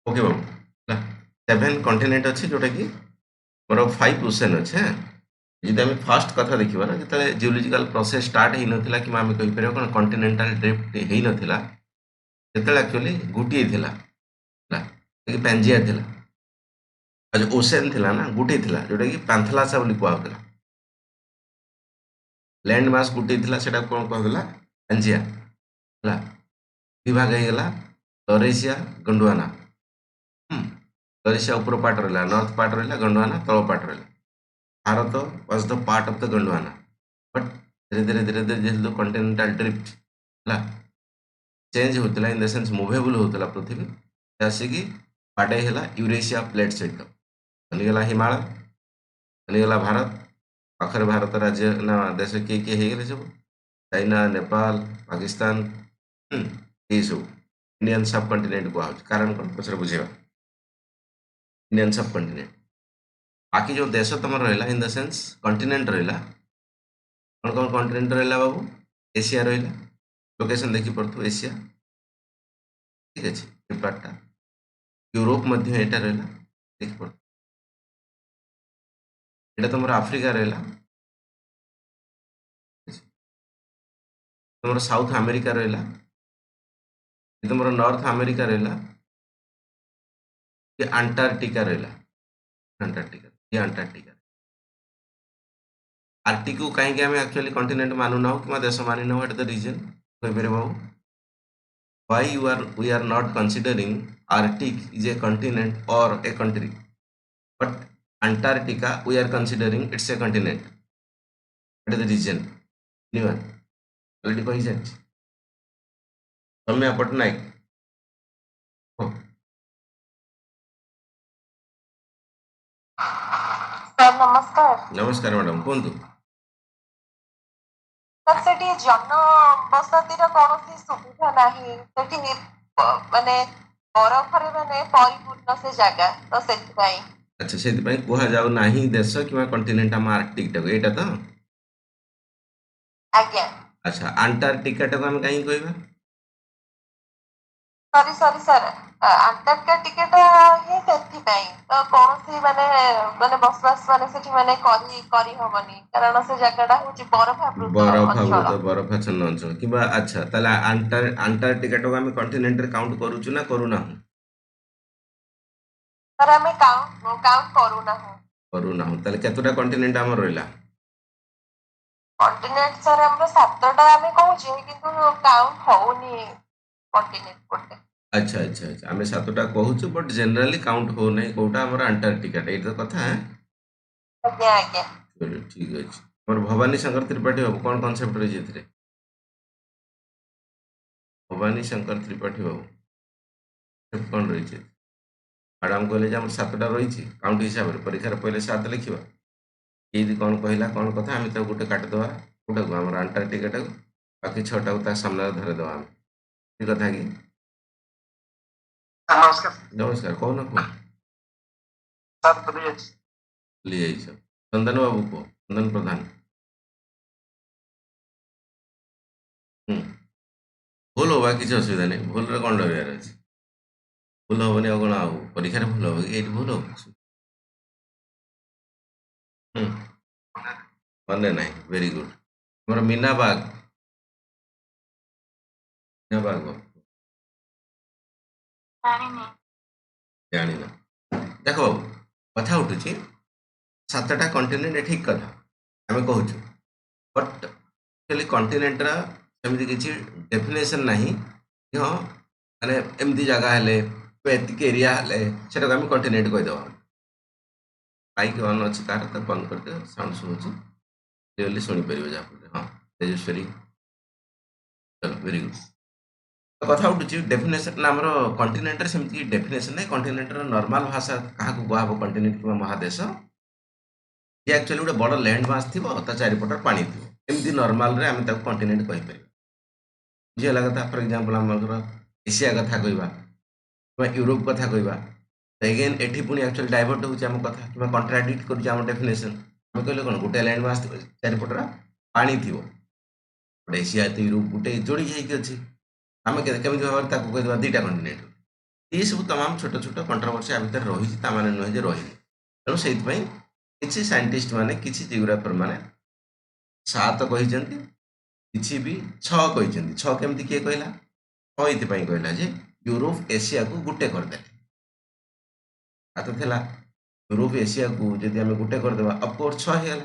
Okay बाबू ହେଲା 7 continent ଅଛି ଯୋଉଟାକି ମୋର 5 ଓସେନ୍ ଅଛି ହଁ ଯଦି ଆମେ ଫାଷ୍ଟ କଥା ଦେଖିବା ନା ଯେତେବେଳେ ଜିଓଲୋଜିକାଲ ପ୍ରୋସେସ ଷ୍ଟାର୍ଟ ହେଇନଥିଲା କିମ୍ବା ଆମେ କହିପାରିବା କ'ଣ କଣ୍ଟିନେଣ୍ଟାଲ ଡ୍ରିଫ୍ଟ ହେଇନଥିଲା ସେତେବେଳେ ଆକ୍ଚୁଆଲି ଗୋଟିଏ ଥିଲା ହେଲା ପାଞ୍ଜିଆ ଥିଲା ଆଉ ଯୋଉ ଓସେନ୍ ଥିଲା ନା ଗୋଟିଏ ଥିଲା ଯୋଉଟାକି ପାନ୍ଥଲାସା ବୋଲି କୁହାହଉଥିଲା ଲ୍ୟାଣ୍ଡ ମାସ୍ ଗୋଟିଏ ଥିଲା ସେଟା କ'ଣ କୁହାଗଲା ପାଞ୍ଜିଆ ହେଲା ବିଭାଗ ହେଇଗଲା ଲରେସିଆ ଗଣ୍ଡୱାନା लरेसिया ऊपर पार्ट रहा नॉर्थ पार्ट रहा गंडवाना तल पार्ट रहा Bharat was the part of the Gondwana but धीरे धीरे धीरे धीरे जेहेतु कॉन्टिनेंटल ड्रिफ्ट है चेंज होता इन द सेंस मुवेबल होता पृथ्वी आसिकी बाडे है यूरेशिया प्लेट सहित बनीगला हिमालय बनीगला भारत पाखर भारत राज्य ना देश किए किए हो सब चाइना नेपाल पाकिस्तान ये सब इंडियन सब कंटिनेंट कह कारण कौन पचर बुझेगा इंडियन सब कंटिनेंट बाकी जो देश तुम रहा इन द सेंस कंटिनेंट रहा कौन कौन कंटिनेंट रहा बाबू एशिया रहा लोकेशन देखी पड़ो एशिया ठीक अच्छे ये पार्टा यूरोप मध्य यहाँ रहा देखी पड़ ये तुम आफ्रिका रहा तुम साउथ अमेरिका रहा तुम नॉर्थ अमेरिका रहा ये अंटार्कटिका रहा अंटार्कटिका ये अंटार्कटिका आर्टिक को कहीं आम एक्चुअली कंटिनेंट मानुना कि देश मानिना एट द रीजन कहीपर बाबू why we are not considering Arctic is a continent or a country but Antarctica we are considering it's a continent what is the reason anyone already कही जाए सौम्या पटनायक हो sir नमस्कार नमस्कार मैडम कहतु sir सेठी जनबसतिर कौन सुविधा नहीं सेठी माने बरफरे माने परिपूर्ण से जगह तो सेठी अच्छा से कह जाऊ ना देश कि कंटिनेंट आम आर्कटिक टाक यहाँ तो आज्ञा अच्छा अंटार्कटिका टाक आम कहीं कहवा सॉरी सॉरी सर अंटार्कटिका टिकेट ही सेठी तो कौन सी माने माने बसवास माने सेठी माने करी हबनी कारण से जगहटा होची बरफाच्छन्न अंचल कि अच्छा ताले अंटार्कटिका टाक आम कंटिनेंट रे काउंट करूछु ना करूना सर आम काउंट करूना ताले केतोटा कंटिनेंट आम रहिला कंटिनेंट सर हमरो 7टा आम कहूचे किंतु काउंट होउनी कंटिनेंट कोटे अच्छा अच्छा अच्छा आम 7टा कहूँ बट जेनराली काउंट हो ना कौटा आम अंटार्कटिका ये तो कथा आज्ञा आज्ञा चलो ठीक अच्छे मोर भवानी शंकर त्रिपाठी बाबू कौन कनसेप्ट रही है भवानी शंकर त्रिपाठी बाबू कौन रही है मैडम कहले आम 7टा रही काउंट हिसाब से परीक्षार पहले 7 लिखा ये कौन कहला कौन कथा आम तो गोटे काटिदेवा गोटे को आम अंटार्कटिका टाक बाकी 6टा को सामने धरदेवा आम ठीक कथा कि नमस्कार नमस्कार कौन कह सर लिए चंदन बाबू कह चंदन प्रधान भूल होगा किसी असुविधा नहीं भूल कौन डर अच्छे भूल हेनी आ कौन आउ परीक्षा भूल हम कि ये भूल हम मन ना वेरी गुड मोर मीना बाग जान देख बाबू कथा उठू 7टा कंटिनेंट ठीक कथा आम कहूँ बट एक्चुअली कंटिनेंटर सेमती किसी डेफिनेशन ना कि हाँ माने एमती जगह हेले एतिक एरिया हेले सेटा आम कंटिनेंट कहीदेव बाइक ऑन अच्छी कार तो बंद करदे साउंड शुणुची क्लियरली शुणिपर जहाँ हाँ तेजस्वरी चलो वेरी गुड कथा उठू डेफिनेशन आम कंटिनेंटर सेमती डेफिनेशन ना कंटिनेंटर नॉर्मल भाषा क्या कह कंटिनेंट कि महादेश ये एक्चुअली गोटे बड़ लैंड मास थी चारिपट पानी थी एमती नॉर्मल आम कंटिनेंट कहीपर बुझीगला कथा फॉर एग्जांपल आम एशिया कथा कहवा यूरोप कथा कहवा एगेन एटी पुणी एक्चुअली डाइवर्ट होम कथा कि कंट्राडिक्ट कर डेफिनेशन आम कहले कौन गोटे लैंड मास चारिपट पानी थी एशिया तो यूरोप गोटे जोड़ी अच्छे आम केमी भाव कहीदेवा 2टा कंटिनेंट ये सब तमाम छोट छोट कंट्रोवर्सी आ भितर रही ताने नुहे जे रही तेणु से किसी साइंटिस्ट माने किसी जियोग्राफर माने 7 କହିଛନ୍ତି किसी भी 6 କହିଛନ୍ତି 6 केमती किए कहला 6 इतिपाई कहला जे यूरोप एशिया को गुटे करदेले हाथ थिला यूरोप एशिया को जदि आम गुटे करदेबा ऑफकोर्स 6 हेला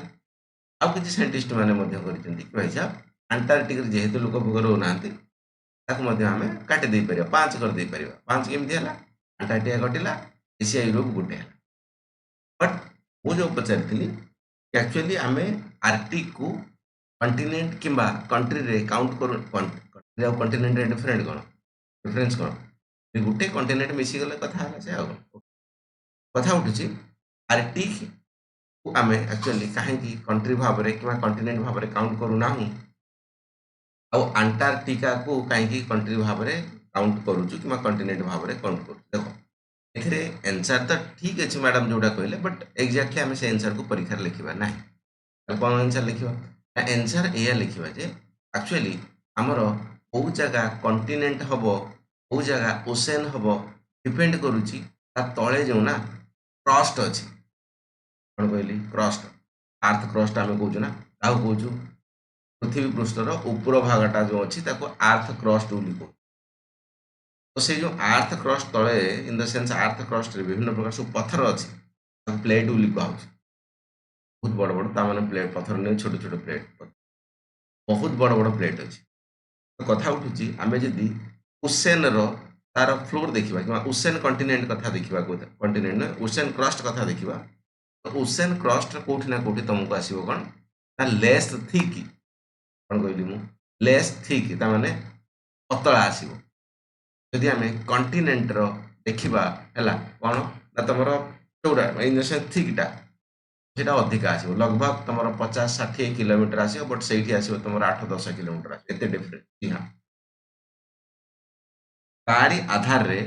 आउ किसी साइंटिस्ट माने मध्य କରିଛନ୍ତି कि भाई साहब अंटार्कटिक जेहेतु लोक भोग रहुनाहांती ताकू मध्य आमे काटी दे परिबा 5 कर दे परिबा 5 केमती हला अंटार्कटिका कटिला एशिया यूरोप गुटे हला बट मु जो पचारिथिली कि एक्चुअली आमे आर्कटिक को कंटिनेंट किंबा कंट्री रे काउंट करू कंट्री और कंटिनेंट रे डिफरेंस कोन ये गुटे कंटिनेंट मिसी गले कथा हला से आउ कथा उठुची आर्कटिक को आमे एक्चुअली कहीं कंट्री भाव में कि कंटिनेंट भाव में काउंट करूना आउ अंटार्कटिका को कहीं कंट्री भाव में काउंट करुचु कि कंटिनेंट भाव में काउंट करूँ देख ए एनसर तो ठीक अच्छे मैडम जोटा कहले बट एक्जाक्टली आम से एनसर को परीक्षा लिखा ना कौन एनसर लिखा एनसर या लिखा जे एक्चुअली आमर कौ जगह कंटिनेंट हम कौ जगह ओसेन हम डिपेंड करुच्ची तले जो ना क्रस्ट अच्छी कौन कहली क्रस्ट आर्थ क्रस्ट आम कौचु ना कहूँ पृथ्वी पृष्ठर ऊपर भागटा जो अच्छी आर्थ क्रस्ट बोली कहू तो से जो आर्थ क्रस्ट तले इन द सेंस आर्थ क्रस्ट विभिन्न प्रकार सब पत्थर अच्छी प्लेट बोली कहूँ बहुत बड़ बड़ ताने प्लेट पत्थर नहीं छोट छोट प्लेट बहुत बड़ बड़ प्लेट अच्छी तो कथा उठुची आम जदि ओसेन तार फ्लोर देखा कि ओसेन कंटिनेंट कथा देखा कंटिनेंट ओसेन क्रस्ट कथा देखा तो ओसेन क्रस्ट कौटी ना कौटी तुमको आसो कौन ना लेस थिक कौन कहली मु लेस थिक ताने पतला आसो जदि आम कंटिनेंटर देखा है कौन ना तुम चौड़ा इन थिकटा से अधिका आसो लगभग तुम 50-60 किलोमीटर आसो बट से आसो तुम 8-10 किलोमीटर आसो एत डिफरेंट हाँ तारी आधार रे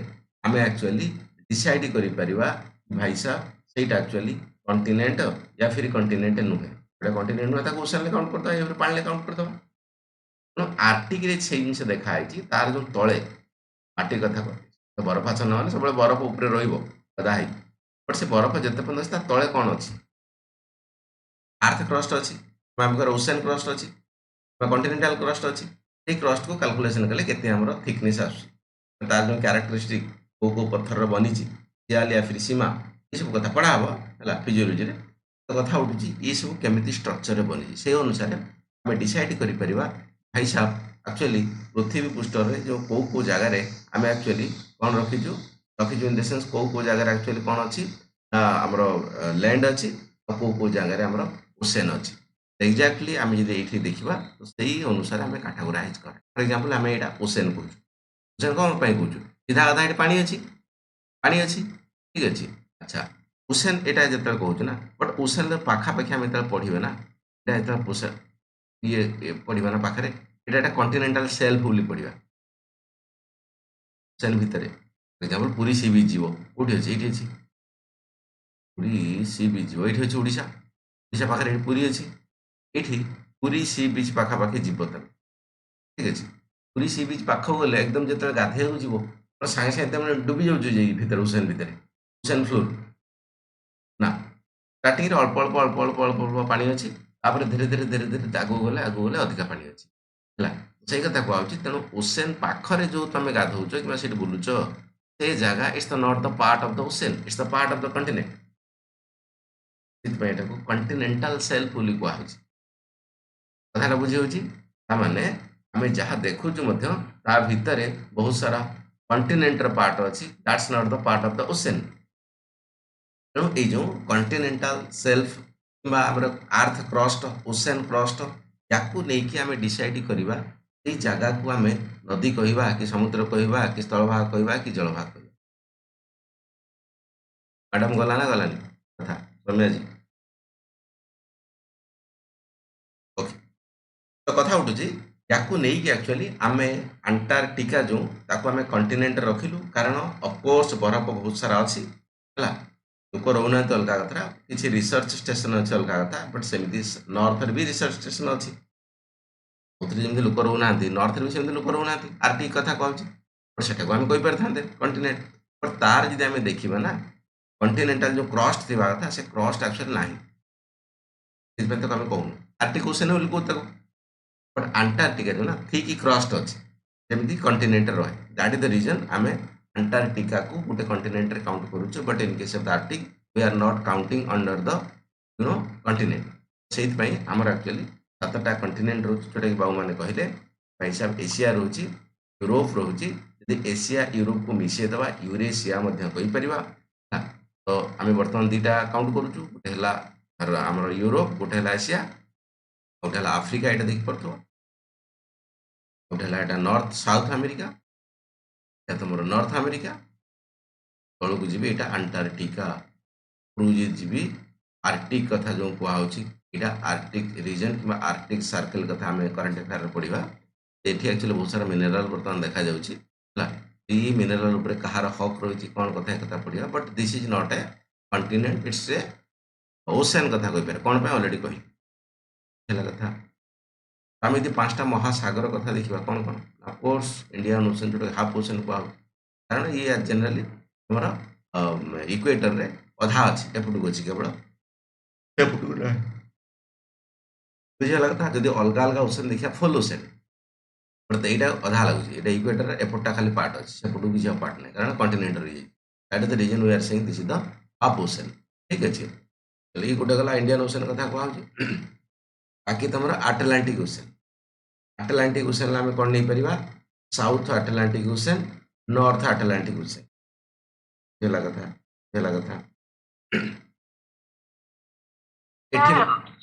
आम एक्चुअली डिसाइड करि परिबा भाई साहब सेटा एक्चुअली कंटिनेंट या फिर कंटिनेंट नुहे गोटे कंटिनेंट नुहे ताको ओशन काउंट करदे या फिर पानी काउंट करदे तेणु आर्कटिक रे से जिन देखाई तार जो तले माटी कथा कह बरफाच ना सब बरफ उपर रहा बट से बरफ जिते पर्यटन तले कौन अच्छी आर्थ क्रस्ट अच्छी ओसेन क्रस्ट अच्छी कंटिनेंटाल क्रस्ट अच्छी से क्रस्ट को कैलकुलेशन कले केते हमर थिकनेस आस तार जो क्यारेक्टरिस्टिक कौ पत्थर बनी सियाल या फिर सीमा ये सब कथा पढ़ा है फिजियोलोजी तो कथा उठू ये सब केमी स्ट्रक्चर बनी से अनुसार आम डिसाइड कर भाई साहब एक्चुअली पृथ्वी पृष्ठर जो कौ जगार आम एक्चुअली कौन रखीचु रखीचु इन द सेंस कौ जगार एक्चुअली कौन अच्छी आमर लैंड अच्छी कौ जगार आमर ओसेन अच्छी एक्जाक्टली आम जब ये देखा तो से अनुसार आम काटागोराइज कर फॉर एग्जांपल आम यहाँ ओसेन कहूँ ओसेन कौन कहूँ सीधा कथा ये पानी अच्छी ठीक अच्छे अच्छा ओसेन यहाँ जो कहूँ ना बट ओसेन पाखापाखि आम जो पढ़े ना यहाँ जो ये पढ़ा ना पाखे यहाँ कंटिनेंटाल सेल्फ बोली पढ़ा ओसेन भितर एग्जांपल पुरी सी बीच जीव कौटी अच्छे ये अच्छी पुरी सी बीच जीव ये अच्छे ओडिशा ओडिशा पाखे पुरी अच्छी ये पुरी सी बीच पाखापाखि जीव तुम ठीक अच्छे पुरी सी बीच पाख गले एकदम जो गाधे जीव सागे सागे डुबी जाऊँ भितर ओसेन भितर ओसेन फ्लोर ना स्टार्टिंग अल्प अल्प अल्प अल्प अल्प अल्प पानी अच्छी तापर धीरे धीरे धीरे धीरे आगू गले अधिका पानी अच्छी है से कथा कहूँ तेणु ओसेन पाखरे जो तुम गाधौच कि बुलुच से जगह it's the not the part of the ocean it's the part of the continent से कंटिनेंटाल सेल्फ बोली कहूँ कथा बुझी माने आम जहाँ देखु भितर बहुत सारा कंटिनेंटर पार्ट अच्छी that's not the part of the ocean तेणु ये कंटिनेंटाल सेल्फ कि आर्थ क्रस्ट ओसेन क्रस्ट या नहीं आम डिसाइड करवा ये जगह को आम नदी कहवा कि समुद्र कहवा कि स्थलभाग कहवा कि जलभाग कहवा मैडम गला ना गलानी कथा सौम्या जी ओके तो कथा उठुची या नहीं एक्चुअली आम अंटार्कटिका जो ताको आम कंटिनेंट रखिलु कारण ऑफकोर्स बरफ बहुत सारा अच्छी है लोक रोना अलग कथा किसी रिसर्च स्टेशन अच्छे अलग कथा बट सेमती नॉर्थ भी रिसर्च स्टेशन अच्छी जमी लोक रोना नॉर्थ भी सेमती लोक रोना आर्कटिक कथा कहूँ बट से आम कहीपर था कंटिनेंट बट तार जदि आम देखा ना कंटिनेंटाल जो क्रस्ट थी कथा से क्रस्ट एक्चुअली ना तो आम कहूँ आर्टिक ओशन बोली कहू ताको बट अंटार्कटिका जो ना थिक क्रस्ट अच्छे जमी कंटिनेंट रहे दैट इज द रीजन आम अंटार्कटिका को गोटे कंटिनेंट रे काउंट करूँ but in case of the Arctic we are not counting under the continent से आमर एक्चुअली 7टा कंटिनेंट रोचे जोटा कि बाबू मैंने कहले हिसाब एशिया रोचे यूरोप रोचे यदि एशिया यूरोप को मिसेदेवा यूरेशिया कहीपर तो आम बर्तमान 2टा काउंट करुचु गोटे आमर यूरोप गोटे एशिया गोटे आफ्रिका यहाँ देखी पार्थ गोटे नॉर्थ साउथ अमेरिका तुम नॉर्थ अमेरिका तौक जी यहाँ अंटार्कटिका क्रूज जी आर्कटिक कथा जो कहुच्छी यहाँ आर्कटिक रीजन कि आर्कटिक सर्कल कथा आम करंट अफेयर पढ़ा ये एक्चुअली बहुत सारा मिनेराल बर्तमान देखा जाए मिनेराल कहार हक रही कौन कथा एक कथा पढ़ा but this is not a continent it's a ocean कथा कहीपर कौन पे अलरेडी कही कथा आम यदि 5टा महासागर कथा देखा कौन कौन अफकोर्स इंडियन ओशन जो हाफ ओशन कह कारण ये जेनराली आम इक्वेटर रे अधा अच्छी एपटू अच्छी केवल एपटू ना बुझीगला कथा जब अलग अलग ओशन देखा फुल ओशन बट यहाँ अधा लगुच ये इक्वेटर एपटा खाली पार्ट अच्छे सेपटू किसी पार्ट नहीं कारण कंटिनेंट रही that is the reason we are saying this is the half ocean ठीक अच्छे ये गोटे गला इंडियन ओशन कथा कहुच्छे बाकी तुम आटलांटिक ओशन आम कौन नहीं पार south Atlantic ocean north Atlantic ocean कथा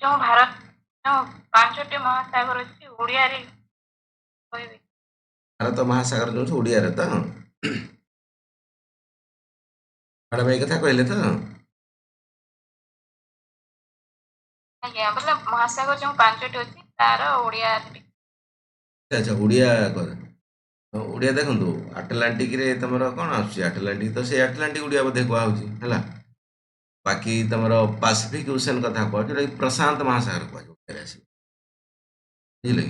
जो भारत जो 5टी महासागर अच्छी ओडिया रे कहबे भारत महासागर जो ओडिया रे तो मैडम ये कथा कहले तो आज्ञा मतलब महासागर जो 5टी अच्छी तार ओडिया अच्छा ओडिया ओडिया देखो आटलांटिक रे तुम कौन आटलांटिक तो से आटलांटिक ओडिया बोधे कहला बाकी तुम पैसिफिक ओशन कथा कह जो प्रशांत महासागर कह बुझे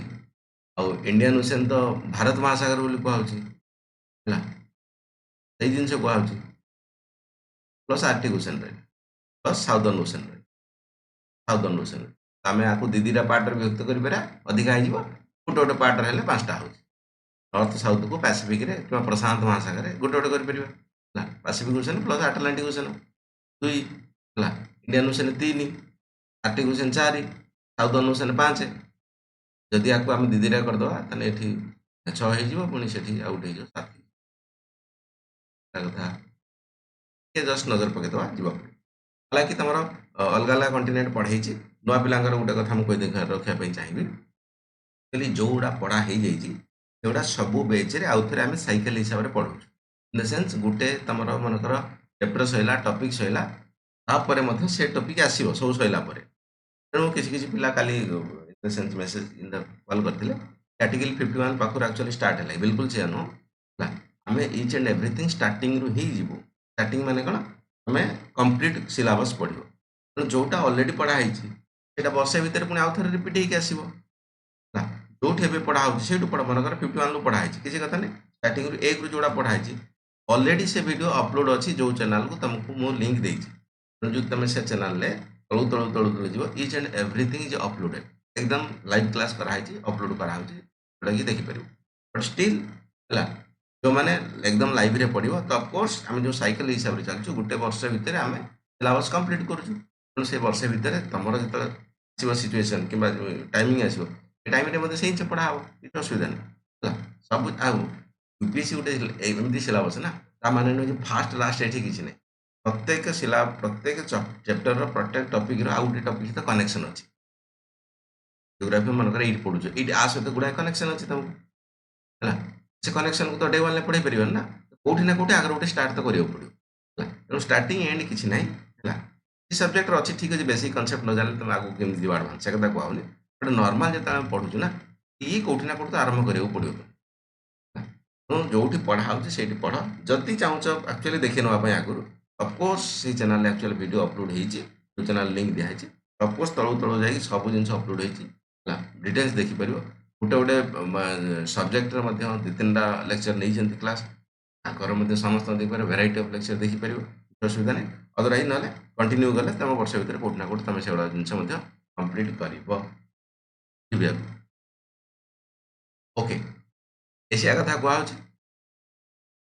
आउ इंडियन ओशन तो भारत महासागर बोली कहला से जिन कहुच्छी plus Arctic ocean plus southern ocean आम आपको 2-2टा पार्ट विभक्त कर अधिका हो गोटे गोटे पार्ट है 5टा हो नॉर्थ साउथ को पैसिफिक रे कि प्रशांत महासागर गोटे गोटे कर Pacific ocean plus Atlantic ocean 2 है Indian ocean 3 Arctic ocean 4 southern ocean 5 जदि आपको आम 2-2टा करदे ये 6 हो पुणी से आउट हो 7 कथा जस्ट नजर पकईदे जीव हालांकि तुम अलग अलग कंटिनेंट पढ़ाई नुआ पिलांर गोटे कथा मुझे रखापी चाहिए जो गुड़ा पढ़ा हो जाटा सबू बेच आउ थे आम साइकेल हिसाब से पढ़ू इन द सेन्स गोटे तुम मनकर चैप्टर सैला टॉपिक सैला तापर से टॉपिक आसो सब सैला तेणु किसी पिला काली in the sense message in the call करते आर्टिकल 51 पाखर एक्चुअली स्टार्ट है बिल्कुल से नुह आम इच एंड एवरीथिंग स्टार्टिंग रू ही जीवु स्टार्टिंग माने कौन आम कंप्लीट सिलेबस पढ़ो तेणु जोटा अलरेडी पढ़ाई से वर्षे भितर पुणी आउ थे रिपीट होगी आसो जो पढ़ा से पढ़ मनकर 51 रू पढ़ाई किसी कथा नहीं स्टार्टिंग रू 1 रू जोड़ा पढ़ाई अलरेडी से वीडियो अपलोड अच्छी जो चैनल को तुमको मु लिंक देती जो तुम से चैनल तलू तलू तलू तलू जीव each and everything is uploaded एकदम लाइव क्लास कराई अपलोड कराई जोटा कि देखिपर बट स्टिल है जो मैंने एकदम लाइव रे पढ़ो तो ऑफकोर्स आम जो साइकेल हिसाब से चलचु गोटे वर्ष भितर आम सिलेबस कंप्लीट करूँ से वर्ष भितर तुम जो आसो सिचुएसन कि टाइमिंग आसो टाइम से ही पढ़ा हम किसी असुविधा नहीं सब यूपीएससी गोटे एमती सिलेबस ना ता माने नुह फास्ट लास्ट ये किसी नहीं प्रत्येक प्रत्येक चैप्टर प्रत्येक टॉपिक आउ गोटे टॉपिक सहित कनेक्शन अच्छी जियोग्राफी मनकर ये पढ़ुच ये आ सहित गुड़ाए कनेक्शन अच्छी तुमको है से कनेक्शन को तो डे 1 पढ़े पार ना कौटी ना कौटी आगे गोटे स्टार्ट तो करा पड़ो तेणु स्टार्टिंग एंड किसी ना है सब्जेक्ट अच्छी ठीक अच्छे बेसिक कनसेप्ट न जाने तुम आगे केमी जीव आडभांस से कथा कहूनी बट नॉर्मल जो आम पढ़ुचु ना ये कौटी ना कौटी तो आरंभ करा पड़ो तेणु जो पढ़ा से पढ़ जदि चाहूच एक्चुअली देखी नापी आगुरी अफकोर्स से चैनल एक्चुअली वीडियो अपलोड हो चैनल लिंक दिखाई अफकोर्स तलू तलू जा सब जिन अपलोड होता डिटेल्स देखिपर गोटे गोटे सब्जेक्ट 2-3टा लेक्चर नहीं क्लास ତାଙ୍କର ମଧ୍ୟ ସମସ୍ତଙ୍କ ଦେଖିପାରିବ, ଭେରାଇଟି ଅଫ୍ ଲେକ୍ଚର ଦେଖିପାରିବ, କିଛି ଅସୁବିଧା ନାହିଁ। ଅଦରୱାଇଜ୍ ନହେଲେ କଣ୍ଟିନ୍ୟୁ କଲେ ତୁମ ବର୍ଷ ଭିତରେ କୋଉଠି ନା କୋଉଠି ତୁମେ ସେଗୁଡ଼ା ଜିନିଷ ମଧ୍ୟ କମ୍ପ୍ଲିଟ୍ କରିବ। ଓକେ, ଏସିଆ କଥା କୁହାହେଉଛି,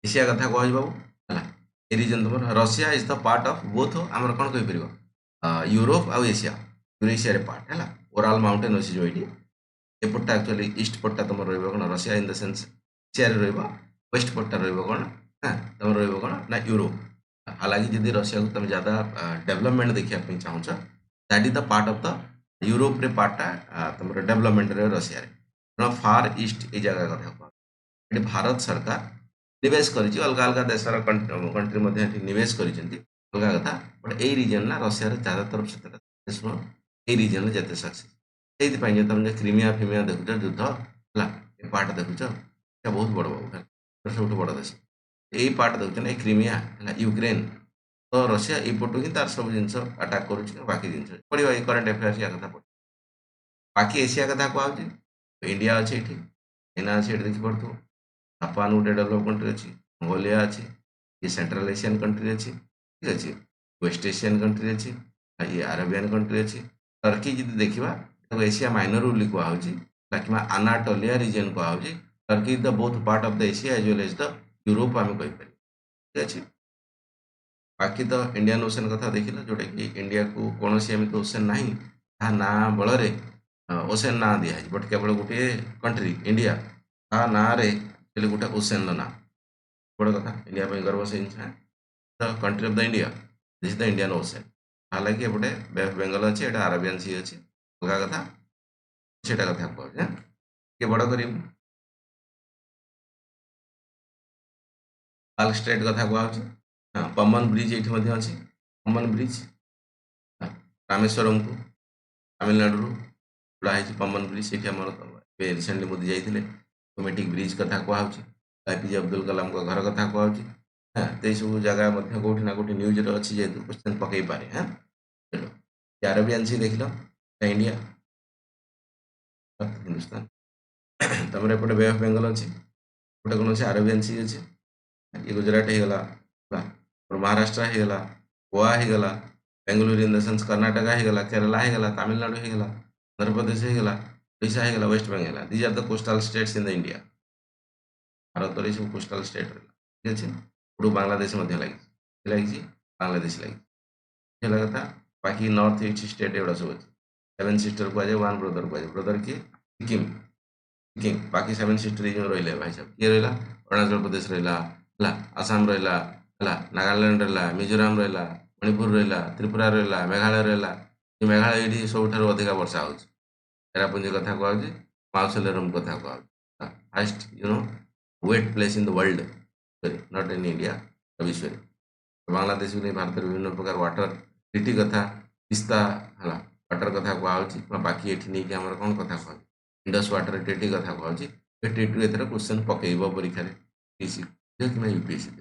ଏସିଆ କଥା କୁହାଯିବ ବାବୁ ହେଲା। ଏ ରିଜନ୍ ତୁମର Russia is the part of both, ଆମର କ'ଣ କହିପାରିବ ୟୁରୋପ ଆଉ ଏସିଆ, ୟୁରେସିଆରେ ପାର୍ଟ ହେଲା। ଓରାଲ୍ ମାଉଣ୍ଟେନ୍ ଅଛି ଯେଉଁ ଏଇଠି, ଏପଟଟା ଆକ୍ଚୁଆଲି ଇଷ୍ଟ ପଟଟା ତୁମର ରହିବ କ'ଣ ରଷିଆ ଇନ୍ ଦ ସେନ୍ସ ଏସିଆରେ ରହିବ, ୱେଷ୍ଟ ପଟଟା ରହିବ କ'ଣ ତୁମର ରହିବ କ'ଣ ନା ୟୁରୋପ। हालांकि जदि रशिया को तुम ज़्यादा डेवलपमेंट देखा चाहूच that is the part of the Europe रे पार्टा तुम डेवलपमेंट रे रशिया रे तेना फार ईस्ट ये जगह कथा ये भारत सरकार निवेश कर अलग अलग देशर कंट्री निवेश कर अलग कथा बट यही रिजन ना रशिया ज़्यादातर देश ये रिजन में जिते सक्सेस से तुम क्रिमिया फिमिया देखुच युद्ध है ये पार्ट देखुच बहुत बड़ बाबू सब बड़ देश यही पार्ट देखुन ये क्रिमिया है यूक्रेन तो रशिया यपटू ही तार सब जिन अटाक कर बाकी जिन पढ़ा ये करेन्ट अफेयर्स या कथा पढ़ बाकी एशिया कथा कहूँ इंडिया अच्छे ये चाइना अच्छे ये देखिपु जापान गोटे डेभलप कंट्री अच्छी मंगोलिया अच्छी ये सेंट्रल एशियन कंट्री अच्छी ठीक अच्छे वेस्ट एशियन कंट्री अच्छी ये अरेबियन कंट्री अच्छी टर्की जी देखा एशिया माइनर बोली कहुच्छी कि आनाटोलिया रिजन कहुच्छी Turkey is the both part of the Asia as well as the Europe आम कहीपर ठीक अच्छे बाकी तो इंडियन ओशन कथा देखिल जोटा कि इंडिया को कौन सी एमती ओशन ना ना बल ओशन ना दिखाई बट केवल गोटे कंट्री इंडिया ता ना गोटे ओशन ना बड़ कथा इंडिया गर्व से जिन the country of the India this the Indian ocean हालांकि एपटे बे ऑफ बेंगल अच्छे ये अरेबियन सी अच्छे अलग कथा से कथा कहे बड़ कर पार्क स्ट्रेट कथा कहुच्छे पमन ब्रिज ये अच्छी पमन ब्रिज रामेश्वरम को तमिलनाडु जोड़ा पमन ब्रिज ये रिसेंटली मोदी जाते ऑटोमेटिक ब्रिज कथा कहुच्छे एपीजे अब्दुल कलाम घर कथा कहुच्छे हाँ तो सब जगह कौटी ना कौटी न्यूज अच्छी जेहतु क्वेश्चन पकई पारे हाँ चलो अरेबियन सी देख लो इंडिया हिंदुस्तान तुम एपटे बे ऑफ बेंगल अच्छी गोटे कौन अच्छे अरेबियन सी अच्छे ये गुजरात होगला महाराष्ट्र होगला गोवा होगला Bengaluru in the sense Karnataka होगला केरला होगला तमिलनाडु होगला आंध्र प्रदेश होगला ओडिशा होगला West Bengal these are the coastal states in the India Bharat ये सब कोस्टल स्टेट रहा ठीक अच्छे पूरा बांग्लादेश लगी बांग्लादेश लगी कथा बाकी नॉर्थ ईस्ट स्टेट एगुड़ा सब अच्छे सेवेन सिस्टर कहुए वन ब्रदर कहुए ब्रदर किए सिक्किम सिक्किम बाकी सेवेन सिस्टर जो रही भाई साहब किए रहा अरुणाचल प्रदेश रहा है आसाम रहा है नागालैंड रहा मिजोराम रहा मणिपुर रहा त्रिपुरा रहा मेघालय रहा मेघालय ये सब अधिक वर्षा हो चेरापुंजी कथा कहुच्छे माउसोलेरम कथा कहुच्छे highest wet place in the world sorry not in India विश्व बांग्लादेश को नहीं भारत विभिन्न प्रकार वाटर ट्रिटी कथा तिस्ता है वाटर कथा कहुच्छे बाकी ये नहीं आम कौन कथा कह इंडस वाटर ट्रिटी कथा कहुच्छे ट्रिटी एथर क्वेश्चन पकईब परीक्षा UPSC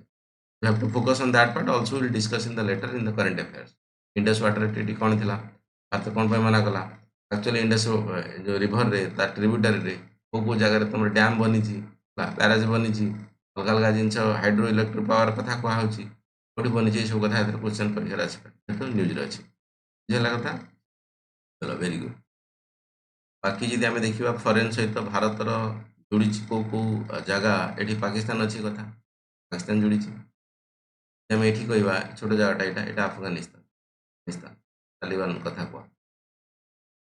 you have to focus on that part also we'll discuss in the later in the current affairs Indus water treaty कौन थी भारत कौन मना कला एक्चुअली इंडस जो रिभर रे तार ट्रिब्यूटरी रे को जगह तुम डैम बनी बैराज बनी अलग अलग जिन हाइड्रो इलेक्ट्रिक पावर कथा कहुच्छी कौटी बनी सब कथा क्वेश्चन परीक्षा तो न्यूज अच्छी बुझेगा कथा चलो वेरी गुड बाकी जब आम देखा फरेन सहित भारतर जोड़ी कौ कौ जगह ये पाकिस्तान अच्छी कथा पाकिस्तान जोड़ी आम ये कहवा छोट जगटा यहाँ अफगानिस्तान पाकिस्तान तालिबान कथा कह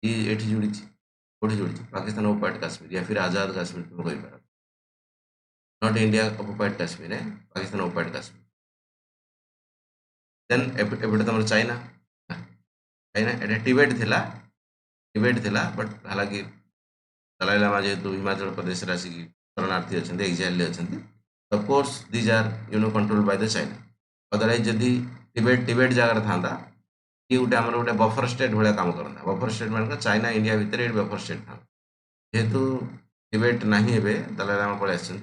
ये जोड़ी कौटी जोड़ी पाकिस्तान ऑक्युपाइड काश्मीर या फिर आजाद काश्मीर तुम कह नॉट इंडिया ऑक्युपाइड काश्मीर है पाकिस्तान ऑक्युपाइड काश्मीर देन एपटे तुम चाइना चाइना ये टिबेट थिला बट हालांकि दलाई लामा जेहेतु हिमाचल प्रदेश आसिक शरणार्थी अच्छा एक्जाइल अच्छा of course these are controlled by the China otherwise जदि टिबेट जगह था ये गोटे आम गोटे बफर स्टेट भाया काम करता बफर स्टेट मान चाइना इंडिया भितर ये बफर स्टेट था जेहेतु टिबेट ना एवं दलाई लामा पलि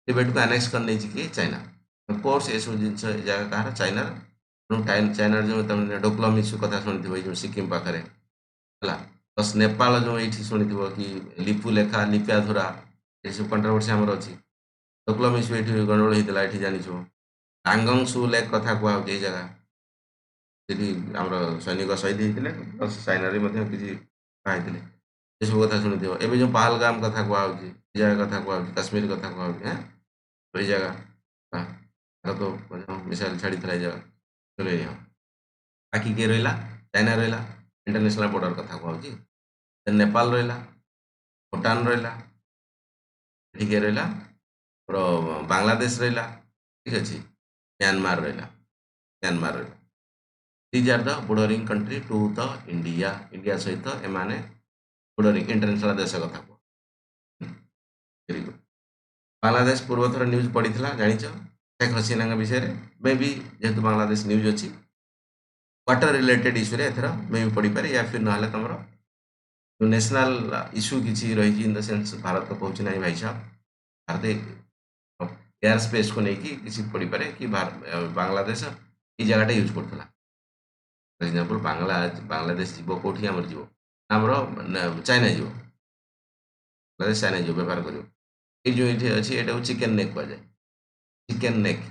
टिबेट को आनेक्स कर नहीं कि चाइना ऑफ कोर्स ये सब जिन जगह कह चाइना चाइना जो तुम डोक्लम इश्यू कथा शुणी जो सिक्किम पाखे है प्लस नेपाल जो ये शुणी कि लिपु लेखा लिपियाधुरा ये सब कंट्रोवर्सी आमर अच्छी ଡୋକଲାମ ଇସ୍ୟୁ ଏଠି ଗଣ୍ଡଗୋଳ ହେଇଥିଲା ଏଠି ଜାଣିଛୁ। ଆଙ୍ଗଙ୍ଗ ସୁ ଲେକ୍ କଥା କୁହାହଉଛି ଏଇ ଜାଗା, ସେଠି ଆମର ସୈନିକ ଶହୀଦ ହେଇଥିଲେ, ପ୍ଲସ୍ ଚାଇନାରେ ମଧ୍ୟ କିଛି ହେଇଥିଲେ, ଏସବୁ କଥା ଶୁଣିଥିବ। ଏବେ ଯେଉଁ ପାହାଲଗାମ କଥା କୁହାହଉଛି, ଏ ଜାଗା କଥା କୁହାହଉଛି, କାଶ୍ମୀର କଥା କୁହାହଉଛି, ଏଇ ଜାଗା ଭାରତ ମଧ୍ୟ ମିସାଇଲ ଛାଡ଼ିଥିଲା ଏଇ ଜାଗା। ବାକି କିଏ ରହିଲା? ଚାଇନା ରହିଲା, ଇଣ୍ଟରନ୍ୟାସନାଲ ବର୍ଡର କଥା କୁହାହଉଛି। ନେପାଳ ରହିଲା, ଭୁଟାନ ରହିଲା, ଏଠି କିଏ ରହିଲା? ଆମର ବାଂଲାଦେଶ ରହିଲା, ଠିକ ଅଛି, म्यांमार ରହିଲା, म्यांमार ରହିଲା। These are the bordering country to the India. India ସହିତ ଏମାନେ bordering international ଦେଶ କଥା କୁହ। Very good. ବାଂଲାଦେଶ ପୂର୍ବ ଥର ନ୍ୟୁଜ୍ ପଡ଼ିଥିଲା ଜାଣିଛ शेख हसीनाଙ୍କ ବିଷୟରେ। ମେ ବି ଯେହେତୁ ବାଂଲାଦେଶ ନ୍ୟୁଜ୍ ଅଛି, ୱାଟର ରିଲେଟେଡ୍ ଇସ୍ୟୁରେ ଏଥର ମେ ବି ପଡ଼ିପାରେ, ୟା ଫିର୍ ନହେଲେ ତମର ନ୍ୟାସନାଲ ଇସ୍ୟୁ କିଛି ରହିଛି, ଇନ୍ ଦ ସେନ୍ସ ଭାରତ କହୁଛି ନାହିଁ ଭାଇ ସାହେବ, ଭାରତ ଏୟାର ସ୍ପେସ୍କୁ ନେଇକି କିଛି ପଡ଼ିପାରେ କି ବାଂଲାଦେଶ ଏଇ ଜାଗାଟା ୟୁଜ୍ କରୁଥିଲା। ଫର୍ ଏକ୍ଜାମ୍ପଲ୍ ବାଂଲାଦେଶ ଯିବ କେଉଁଠି? ଆମର ଯିବ ଆମର ଚାଇନା ଯିବ, ବାଂଲାଦେଶ ଚାଇନା ଯିବ ବେପାର କରିବ। ଏଇ ଯେଉଁ ଏଠି ଅଛି ଏଇଟାକୁ ଚିକେନ୍ ନେକ୍ କୁହାଯାଏ। ଚିକେନ୍ ନେକ୍,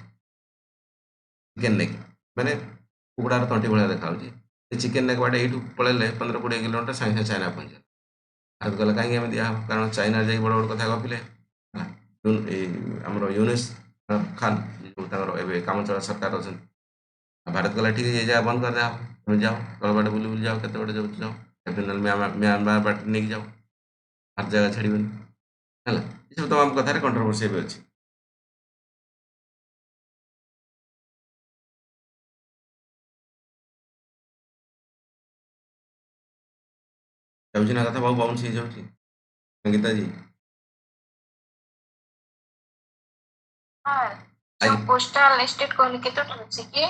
ଚିକେନ୍ ନେକ୍ ମାନେ କୁକୁଡ଼ାର ତଣ୍ଟି ଭଳିଆ ଦେଖାଯାଉଛି। ଏ ଚିକେନ୍ ନେକ୍ ବାଟେ ଏଇଠୁ ପଳେଇଲେ 15-20 କିଲୋମିଟର ସାଙ୍ଗେ ସାଙ୍ଗେ ଚାଇନା ପହଞ୍ଚିବ। ଭାରତ କହିଲା କାହିଁକି ଆମେ ଦିଆହେବ? କାରଣ ଚାଇନା ଯାଇକି ବଡ଼ ବଡ଼ କଥା ଗପିଲେ। ଏଇ ଆମର ୟୁନିସ୍ ଖାନ୍ ଯେଉଁ ତାଙ୍କର ଏବେ କାମଚଳା ସରକାର ଅଛନ୍ତି, ଭାରତ କହିଲା ଠିକ୍ ଏ ଜାଗା ବନ୍ଦ କରିଦିଆ ହବ, তুমি যাও ତଳ ବାଟେ ବୁଲି ବୁଲି ଯାଅ, କେତେ ବାଟେ ଯାଉଛ ଯାଅ, ନହେଲେ म्यांमार ବାଟେ ନେଇକି ଯାଅ, ଭାର ଜାଗା ଛାଡ଼ିବେନି ହେଲା। ଏସବୁ ତମାମ କଥାରେ କଣ୍ଟ୍ରୋଭର୍ସି ଏବେ ଅଛି। ଯାଉଛି ନା କଥା ବହୁ ବାଉନ୍ସ ହେଇଯାଉଛି ସଙ୍ଗୀତା ଜି। ହଁ ଯୋଉ ପୋଷ୍ଟାଲ ଏଷ୍ଟେଟ୍ କହିଲେ କେତେଟା ଅଛି କି?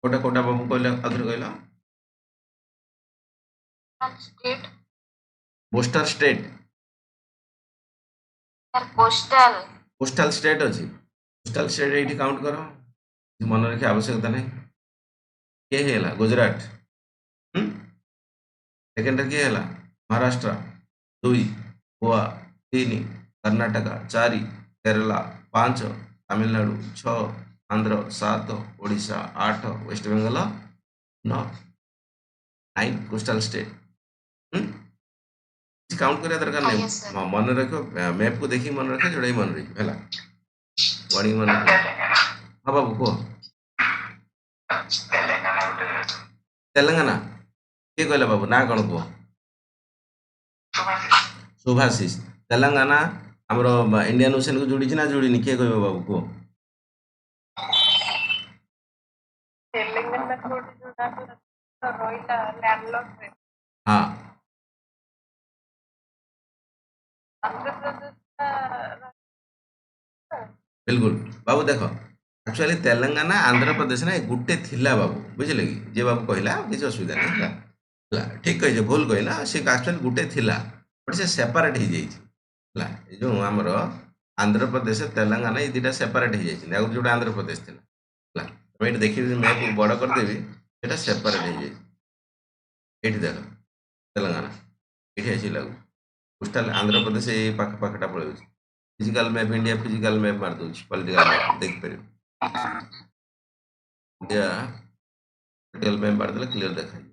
କୋଉଟା ବାବୁ କହିଲେ, ଆଉଥରେ କହିଲ? State booster state, postal coastal state ଅଛି। କୋଷ୍ଟାଲ ଷ୍ଟେଟ୍ ଏଇଠି କାଉଣ୍ଟ କର, ମନେ ରଖିବା ଆବଶ୍ୟକତା ନାହିଁ। କିଏ ହେଇଗଲା? ଗୁଜରାଟ। ସେକେଣ୍ଡରେ କିଏ ହେଲା? ମହାରାଷ୍ଟ୍ର। 2 Goa, 3 Karnataka, 4 Kerala, 5 Tamil Nadu, 6 Andhra, 7 Odisha, 8 West Bengal, 9 coastal state. କିଛି କାଉଣ୍ଟ କରିବା ଦରକାର ନାହିଁ, ଆଜ୍ଞା ସାର୍। ମନେ ରଖିବ, ମ୍ୟାପକୁ ଦେଖିକି ମନେ ରଖିବ, ଯୋଉଟା ମନେ ରଖିବ ହେଲା, ୱାର୍ଡିଂ ମନେ ରଖିବ। ହଁ ବାବୁ କୁହ। ତେଲେଙ୍ଗାନା କିଏ କହିଲା ବାବୁ? ନା କ'ଣ କୁହ? ଶୁଭାଶିଷ। ତେଲେଙ୍ଗାନା ଆମର ଇଣ୍ଡିଆନ୍ ଓସେନ୍କୁ ଯୋଡ଼ିଛି ନା ଯୋଡ଼ିନି? କିଏ କହିବ ବାବୁ କୁହ? ହଁ ବିଲକୁଲ ବାବୁ ଦେଖ, ଆକ୍ଚୁଆଲି ତେଲେଙ୍ଗାନା ଆନ୍ଧ୍ରପ୍ରଦେଶ ନା ଗୋଟେ ଥିଲା ବାବୁ, ବୁଝିଲେ କି? ଯେ ବାବୁ କହିଲା କିଛି ଅସୁବିଧା ନାହିଁ ହେଲା, ହେଲା ଠିକ୍ କହିছে, ଭୁଲ କହିଲା, ସେ ଆକ୍ଚୁଆଲି ଗୋଟେ ଥିଲା, ବଟ୍ ସେ ସେପାରେଟ୍ ହେଇଯାଇଛି ହେଲା। ଏ ଯେଉଁ ଆମର ଆନ୍ଧ୍ରପ୍ରଦେଶ ତେଲେଙ୍ଗାନା ଏଇ ଦୁଇଟା ସେପାରେଟ୍ ହେଇଯାଇଛନ୍ତି, ଆଗରୁ ଯେଉଁଟା ଆନ୍ଧ୍ରପ୍ରଦେଶ ଥିଲା ହେଲା। ମୁଁ ଏଇଠି ଦେଖିବି, ମ୍ୟାପ୍ ବଡ଼ କରିଦେବି, ସେଇଟା ସେପାରେଟ୍ ହେଇଯାଇଛି। ଏଇଠି ଦେଖ ତେଲେଙ୍ଗାନା ଏଇଠି ଆସି ଲାଗୁ, କୋଷ୍ଟାଲ ଆନ୍ଧ୍ରପ୍ରଦେଶ ଏଇ ପାଖଟା ପଳେଉଛି। Physical map, India physical map ମାରି ଦେଉଛି, ପଲିଟିକାଲ ମ୍ୟାପ୍ ଦେଖିପାରିବ। ଇଣ୍ଡିଆ ପଲିଟିକାଲ ମ୍ୟାପ୍ ମାରିଦେଲେ କ୍ଲିୟର ଦେଖାଯିବ।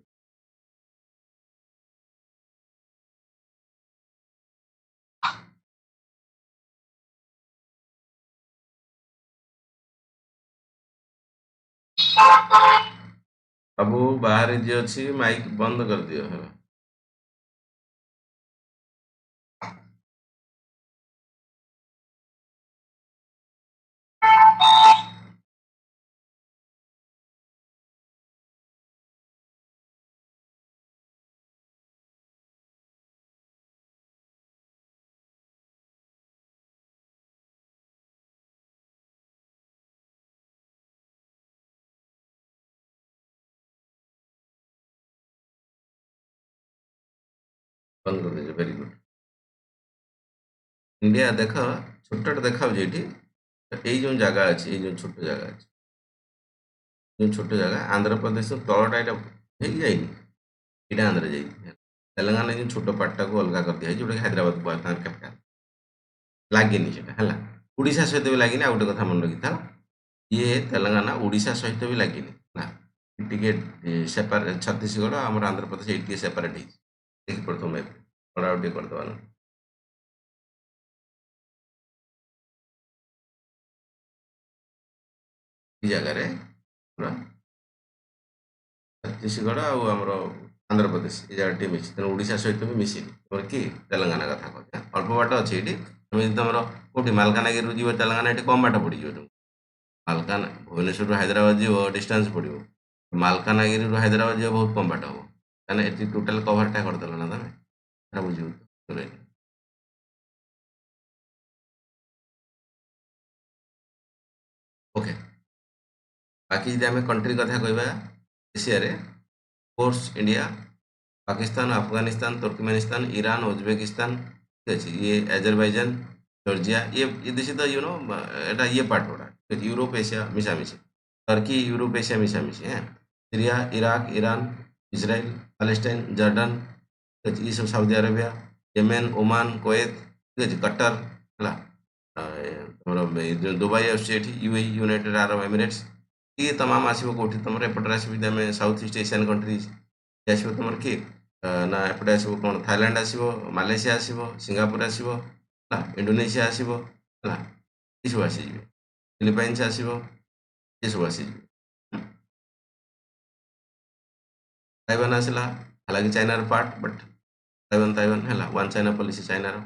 ସବୁ ବାହାରେ ଯିଏ ଅଛି ମାଇକ୍ ବନ୍ଦ କରିଦିଅ ହେଲା। ବନ୍ଦ କରିଦେଇଛ, ଭେରି ଗୁଡ୍। ଇଣ୍ଡିଆ ଦେଖ ଛୋଟଟା ଦେଖାଉଛି ଏଇଠି, ଏଇ ଯେଉଁ ଜାଗା ଅଛି, ଏଇ ଯେଉଁ ଛୋଟ ଜାଗା ଅଛି, ଯେଉଁ ଛୋଟ ଜାଗା ଆନ୍ଧ୍ରପ୍ରଦେଶ ତଳଟା ଏଇଟା ହେଇକି ଯାଇନି, ଏଇଟା ଆନ୍ଧ୍ର ଯାଇଛି। ତେଲେଙ୍ଗାନା ଯେଉଁ ଛୋଟ ପାର୍ଟଟାକୁ ଅଲଗା କରିଦିଆଯାଇଛି, ଯେଉଁଟାକି ହାଇଦ୍ରାବାଦ ତାଙ୍କର କ୍ୟାପିଟାଲ, ଲାଗେନି ସେଟା ହେଲା। ओडिशा सहित भी लगिनी। आ गोटे कथा मन रखि था, ये तेलंगाना ओडिशा सहित भी लगिनी ना, टिके सेपारेट छत्तीसगढ़ आम आंध्र प्रदेश ये सेपारेट देखी पड़ो मैं बड़ा टे करदे जगार पूरा छत्तीसगढ़ आमर आंध्र प्रदेश ये जगह टी मिसी तेना ओडिशा सहित भी मिसिनी तुम कि तेलंगाना कथा कह अल्प बाट अच्छे ये तुम तुम कौटी मालकानगिरी जीव तेलंगाना ये कम बाट पड़ो तुम मालकाना भुवनेश्वर हैदराबाद जीव डिस्टेंस पड़ो मालकानगिरी हैदराबाद जीव बहुत कम बाट हम कहना ये टोटाल कभरटा करदेल ना तुम बुझे ओके बाकी जब आम कंट्री कथा कहवा Asia course India Pakistan Afghanistan Turkmenistan Iran Uzbekistan ठीक अच्छे ये अजरबैजान जॉर्जिया ये देश तो यू नो एटा ये पार्ट गुड़ा ठीक है यूरोप एशिया मिशामिशी टर्की यूरोप एशिया मिशामिशी हाँ Syria Iraq Iran Israel Palestine Jordan ठीक अच्छे ये सब Saudi Arabia Yemen Oman Kuwait ठीक अच्छे कटर है दुबई आसूँ यूएई यूनाइटेड अरब एमिरेट्स ये तमाम आसो कौटी तुम एपटे आसमें साउथ ईस्ट एशियन कंट्रीज आसो तुम कि ना एपटे आसो कौन थाईलैंड आसो मालेशिया आसो सिंगापुर आसो इंडोनेशिया आसो ये सब आसीज फिलिपाइन्स आसो ये सब आसीज ताइवान आसला हालांकि चाइनार पार्ट बट ताइवान ताइवान है वन चाइना पॉलिसी चाइनार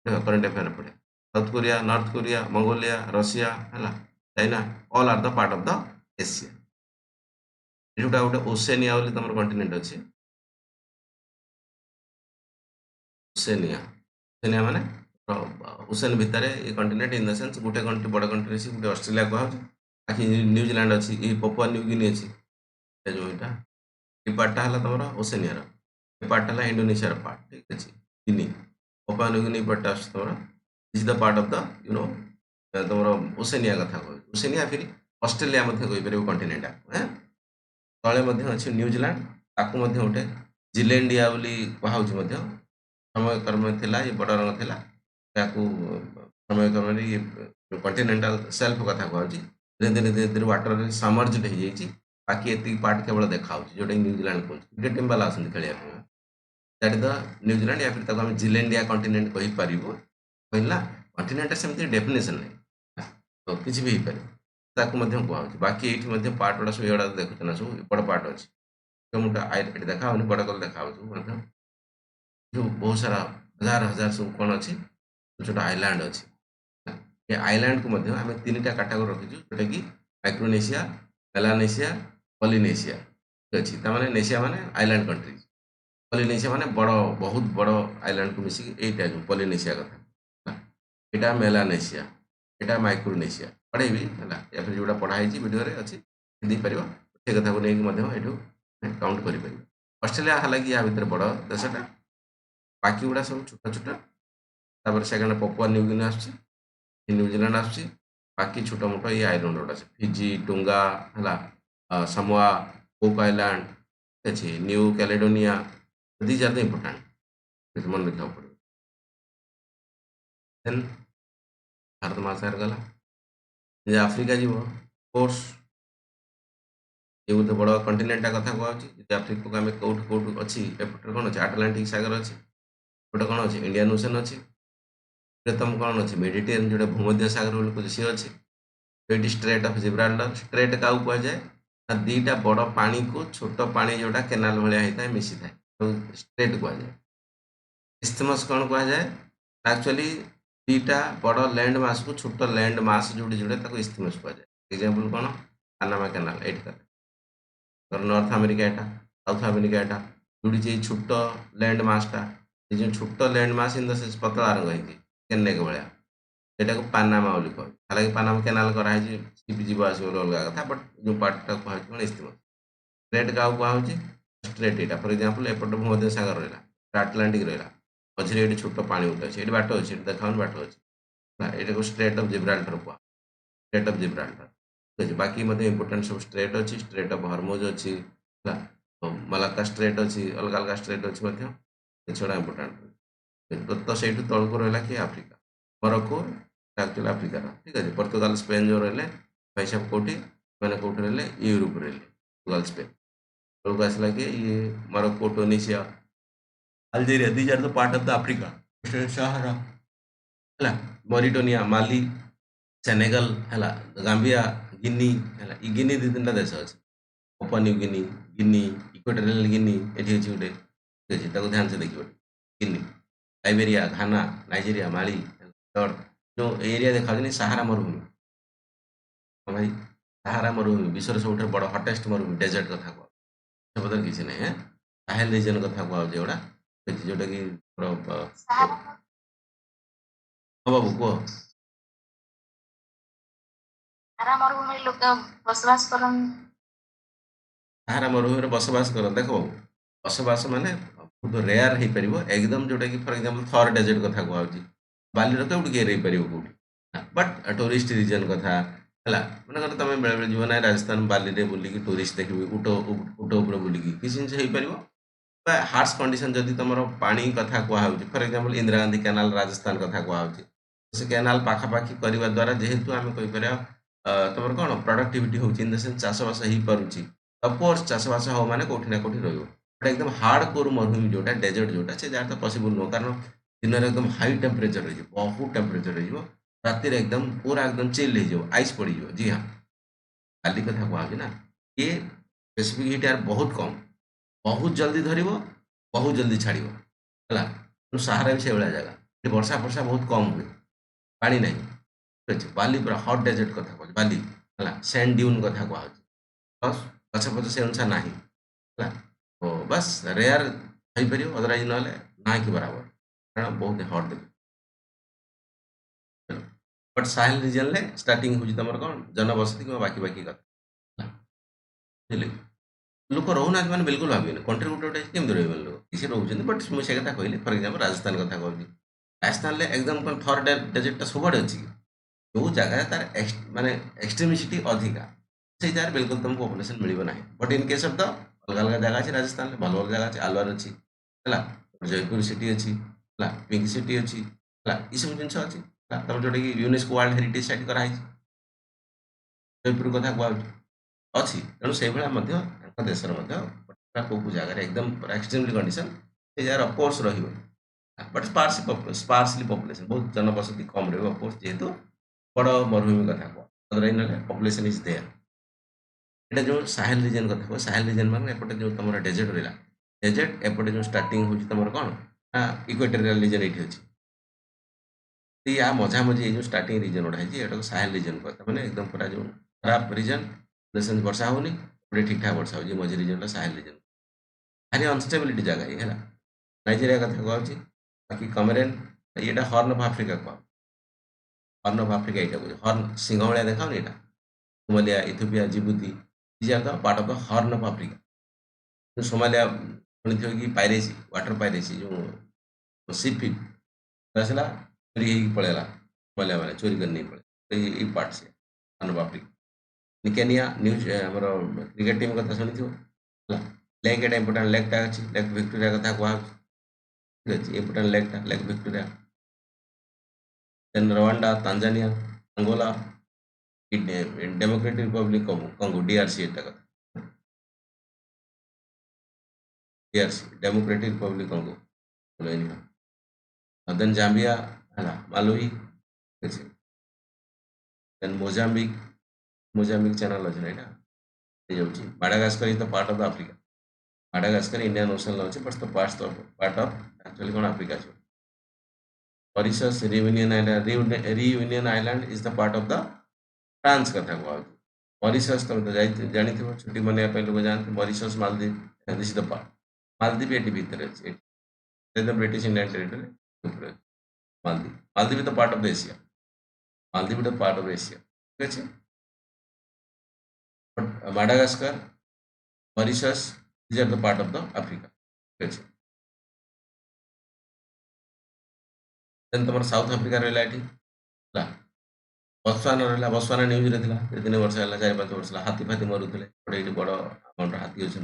करंट अफेयर पड़े South Korea North Korea Mongolia Russia है China all are the part of the Asia जोटा गोटे ओसेनिया बोली तुम कंटिनेंट अच्छे ओसेनिया ओसेनिया माने ओसेन भितर ये कंटिनेंट इन द सेंस गोटे कंट्री बड़ कंट्री अच्छी गोटे ऑस्ट्रेलिया कह बाकी न्यूजीलैंड अच्छी ये पपुआ न्यू गिनी अच्छी जो यहाँ ये पार्टा है तुम ओसेनिया ये पार्टा है इंडोनेशिया पार्ट ठीक अच्छे गिनी पपुआ न्यू गिनी पार्टा तुम is the part of the you know तुम ओसेनिया कथा कह ओसेनिया फिर ऑस्ट्रेलिया कहीपर कंटिनेंट हाँ तले अच्छे न्यूजीलैंड ताकू गोटे जिलेंडिया बोली कहुँ समय क्रम ये बड़ रंग था समय क्रम ये कंटिनेंटाल सेल्फ कथा कहूँ धीरे धीरे धीरे धीरे वाटर समर्जड हो जाए बाकी ये पार्ट केवल देखा जोटा न्यूजीलैंड कह क्रिकेट टीम वाला आसती खेलिया दैट इज द न्यूजीलैंड या फिर आम जिलेंडिया कंटिनेंट कहीपर कहला कंटिनेंट सेमती डेफिनेसन नहीं तो किसी भी हो पारे बाकी ये पार्ट गुड़ा सब ये देखुचे ना सब बड़ पार्ट अच्छे मुझे देखा बड़ कल देखा जो बहुत सारा हजार हजार सब कौन अच्छी छोटा आइलैंड अच्छे ये आइलैंड को आम तीन टा कैटेगरी रखीचु जोटा कि माइक्रोनेशिया मेलानेशिया पॉलिनेशिया ठीक अच्छे तमाने नेशिया माने आइलैंड कंट्री पॉलिनेशिया माने बड़ बहुत बड़ आइलैंड को मिसिक यहीटा जो पॉलिनेशिया कथा यहाँ मेलानेशिया यहाँ माइक्रोनेशिया पढ़ेबी है या फिर जोटा पढ़ाई वीडियो अच्छी देपर से कथा को लेकिन ये काउंट कर ऑस्ट्रेलिया हालांकि या भितर बड़ देशटा बाकी गुड़ा सब छोटा छोटा सेकेंड पपुआ न्यू गिनी आस न्यूजीलैंड आस बाकी छोटा मोटा ये आइलैंड गुड़ा फिजी टोंगा है समोआ कुक आइलैंड अच्छे New Caledonia these are the important मन रखा पड़े देन भारत महासागर गला आफ्रिका जीव कोर्स ये गोटे बड़ कंटिनेंटा कथा कहूँ आफ्रिका को आम कौट कौट अच्छी एपटे कौन अच्छे आटलांटिक सागर अच्छे गोटे कौन अच्छे इंडियन ओशन अच्छे तुम कौन अच्छे मेडिटेरियन जोटा भूमध्य सागर बोली कहे सी अच्छे ये स्ट्रेट ऑफ जिब्राल्टर स्ट्रेट क्या कहुए ना दीटा बड़ पानी को छोट पानी जोटा केनाल भाया होता है मिसी था स्ट्रेट कहुए इस्थमस कौन कहुए एक्चुअली दीटा बड़ लैंड मास को छोट लैंड मास जोड़े जोड़े इस्थमस कहुए एग्जांपल कौन पानामा केनाल ये नॉर्थ अमेरिका यहाँ साउथ अमेरिका यहाँ जोड़ी छोट लैंड मासटा जो छोट land mass in the sense पतला रंग है केनेक भाया सेटा को पानामा बोली कह हालांकि पानामा केनाल कराई सीप जीव आस अलग कथा बट जो पार्टा कह इस्थमस स्ट्रेट क्या कहुँ स्ट्रेट यहाँ फॉर एग्जांपल एपटे भूमध्य सागर रहा आटलांटिक रहा मझे ये छोट पानी गोटे अच्छे ये बाट अच्छे देखा बाट अच्छे ये स्ट्रेट ऑफ जिब्राल्टर कह स्ट्रेट ऑफ जिब्राल्टर ठीक है बाकी इंपोर्टेंट सब स्ट्रेट अच्छी स्ट्रेट ऑफ हॉर्मुज अच्छी मलाक्का स्ट्रेट अच्छी अलग अलग स्ट्रेट अच्छी छड़ा इंपोर्टाट तो से तौक रहा कि आफ्रिका मोरक्को एक्चुअली आफ्रिकार ठीक अच्छे पर्तुगाल स्पेन जो रही भाई साहब कौटी मैंने कौटी रही यूरोप रही पर्तुगाल स्पेन लोग आसला कि ये Morocco Tunisia Algeria these are the part of the Africa Sahara है मॉरिटोनिया माली सेनेगल है गाम्बिया गिनी है गिनी दी तीन देश अच्छे Papua New Guinea Guinea Equatorial गिनी ये अच्छी गोटे ठीक अच्छे ध्यान से देखिए गिनी लाइबेरिया घाना नाइजेरिया माली जो एरिया देखा सहारा मरुभूमि हाँ भाई सहारा मरुभूमि विश्व सब बड़ हटेस्ट मरुभूमि डेजर्ट कथा कह पदर किसी ना साहेल रिजन कथा कहूँ जोटा कि हाँ बाबू कह ସାରା ମରୁଭୂମିରେ ଲୋକ ବସବାସ କରନ୍ତି। सहारा मरुभूमि बसवास कर देख बाबू बसवास माने बहुत रेयर हो पार एकदम जोटा कि फॉर एग्जांपल थर डेजर्ट कथा कहूँ बाली कौटी किए रही कौटी बट टूरिस्ट रिजन कथा है मन तुम बेले बेले जीव ना राजस्थान बाली रे बुलिकी टूरिस्ट देखिए उट उपर बुलिकी किसी जिन हो पार हार्स कंडीशन जदि तुम पानी कथा कहूँ for example Indira Gandhi canal Rajasthan कथा कहूँ से कैनाल पाखापाखि करने द्वारा जेहेतु आम कहीपर तुम कौन प्रोडक्टिविटी हो इन द सेन्स चाषबास हो पारुची अफकोर्स चाषबास हो माने कौटी ना कौटी रही बट एकदम हार्ड कोर मरुभूमि जोटा डेजर्ट जोटा से जहाँ तो पॉसिबल नुह कारण दिन में एकदम हाई टेम्परेचर रही बहुत टेम्परेचर रही राति एकदम पूरा एकदम चिल हो आइस पड़ जी हाँ बाली कथा कहूँ ना ये स्पेसिफिक हीट यार बहुत कम बहुत जल्दी धर बहुत जल्दी छाड़ है सहारा भी से भाया जगह वर्षा फर्षा बहुत कम हुए पानी ना ठीक अच्छे बाली पूरा हट डेजर्ट कथा कह बाली है सैंड ड्यून कथा कहूँ बस गछ पछ से अनुसार ना है तो बस रेयर हो पार अदरवाइज ना ना कि बराबर कारण बहुत हट देखे बट साहेल रिजन में स्टार्टिंग हूँ तुम कौन जनबसति कि बाकी बाकी कथा बुझे लोक रोना मैंने बिल्कुल भाविए कंट्री गोटे गोटे केमी रही लोग किसी रोच बट मुझे कथा कहली फर एग्जाम्पल राजस्थान कथा कहूँ राजस्थान में एकदम कौन थर डेजर्टा सबुआड़े अच्छी जो जगह तार माने एक्सट्रीमिसिटी अधिका से जगह बिल्कुल तुमको पॉपुलेशन मिलना but in case of the अलग अलग जगह अच्छे राजस्थान में भल भल जगह अच्छे आलवार अच्छी है जयपुर सिटी अच्छी है पिंक सिटी अच्छी है ये सब जिन अच्छी तुम जोटा कि यूनेस्को वर्ल्ड हेरिटेज साइट कराई जयपुर कथा कहूँ अच्छी तेणु से भाया देशर कौ जगार एकदम एक्सट्रीमली कंडीशन से जगह अफकोर्स रही बट स्पार्सली पॉपुलेशन बहुत जनबसति कम रही अफकोर्स जेहेतु बड़ मरुभूमि कथा कह अदरवाइज ना पॉपुलेशन इज देयर यहाँ जो साहेल रिजन कथा कह साहेल रिजन मान एपटे जो तुम डेजर्ट रहा डेजर्ट एपटे जो स्टार्टिंग हो तुम कौन इक्वेटोरियल रिजन ये अच्छी या मझा मझी जो स्टार्टिंग रिजन गुड़ा है साहेल रिजन कहता मैंने एकदम पूरा जो खराब रिजन सेंस वर्षा होनी गोटे ठीक ठाक वर्षा हो मझी रिजन साहेल रिजन भारी अनस्टेबिलिटी जगह ये है नाइजेरिया कथा कहूँ बाकी कमेरेन ये हर्न ऑफ आफ्रिका कह हर्न ऑफ आफ्रिका यहाँ कह हर्न सिंह भाया देखा यहाँ Somalia Ethiopia Djibouti these are the part of the Horn of Africa Somalia शुणी कि पायरेसी वाटर पायरेसी जो सिप आसला चोरी पलैला सोमालिया मैंने चोरी कर नहीं पड़े ये पार्ट से हर्न ऑफ आफ्रिका केनिया न्यूज आमर क्रिकेट टीम कथा शुणी लेक एटा इंपोर्टाट लेकटा अच्छी लेक विक्टोरिया कथा कहूँ ठीक अच्छे इंपोर्टाट लेकटा lake Victoria then Rwanda Tanzania Angola Democratic Republic Congo DRC एटा कथा DRC Democratic Republic Congo then Zambia है मालोई ठीक अच्छे देन मोजाम्बिक मोजाम्बिक चैनल अच्छे ना यहाँ Madagascar is the part of the Africa Madagascar Indian ocean अच्छे but the part of actually कौन Africa Mauritius Reunion island is the part of the France कथा कहूँ मॉरिशस तुम तो जानी छुट्टी मनवाई लोग जाते Mauritius Maldives this is the part Maldives ये भितर अच्छे British Indian territory Maldives Maldives is the part of the Asia Maldives is the part of Asia ठीक अच्छे but Madagascar Mauritius these are the part of the Africa ठीक अच्छे देन तुम साउथ आफ्रिका रहा ये बसवाना रहा बसवाना न्यूज रे 3 वर्ष है 4-5 वर्ष हाथी फाथी मरुले बड़े ये बड़ अमाउंट हाथी अच्छा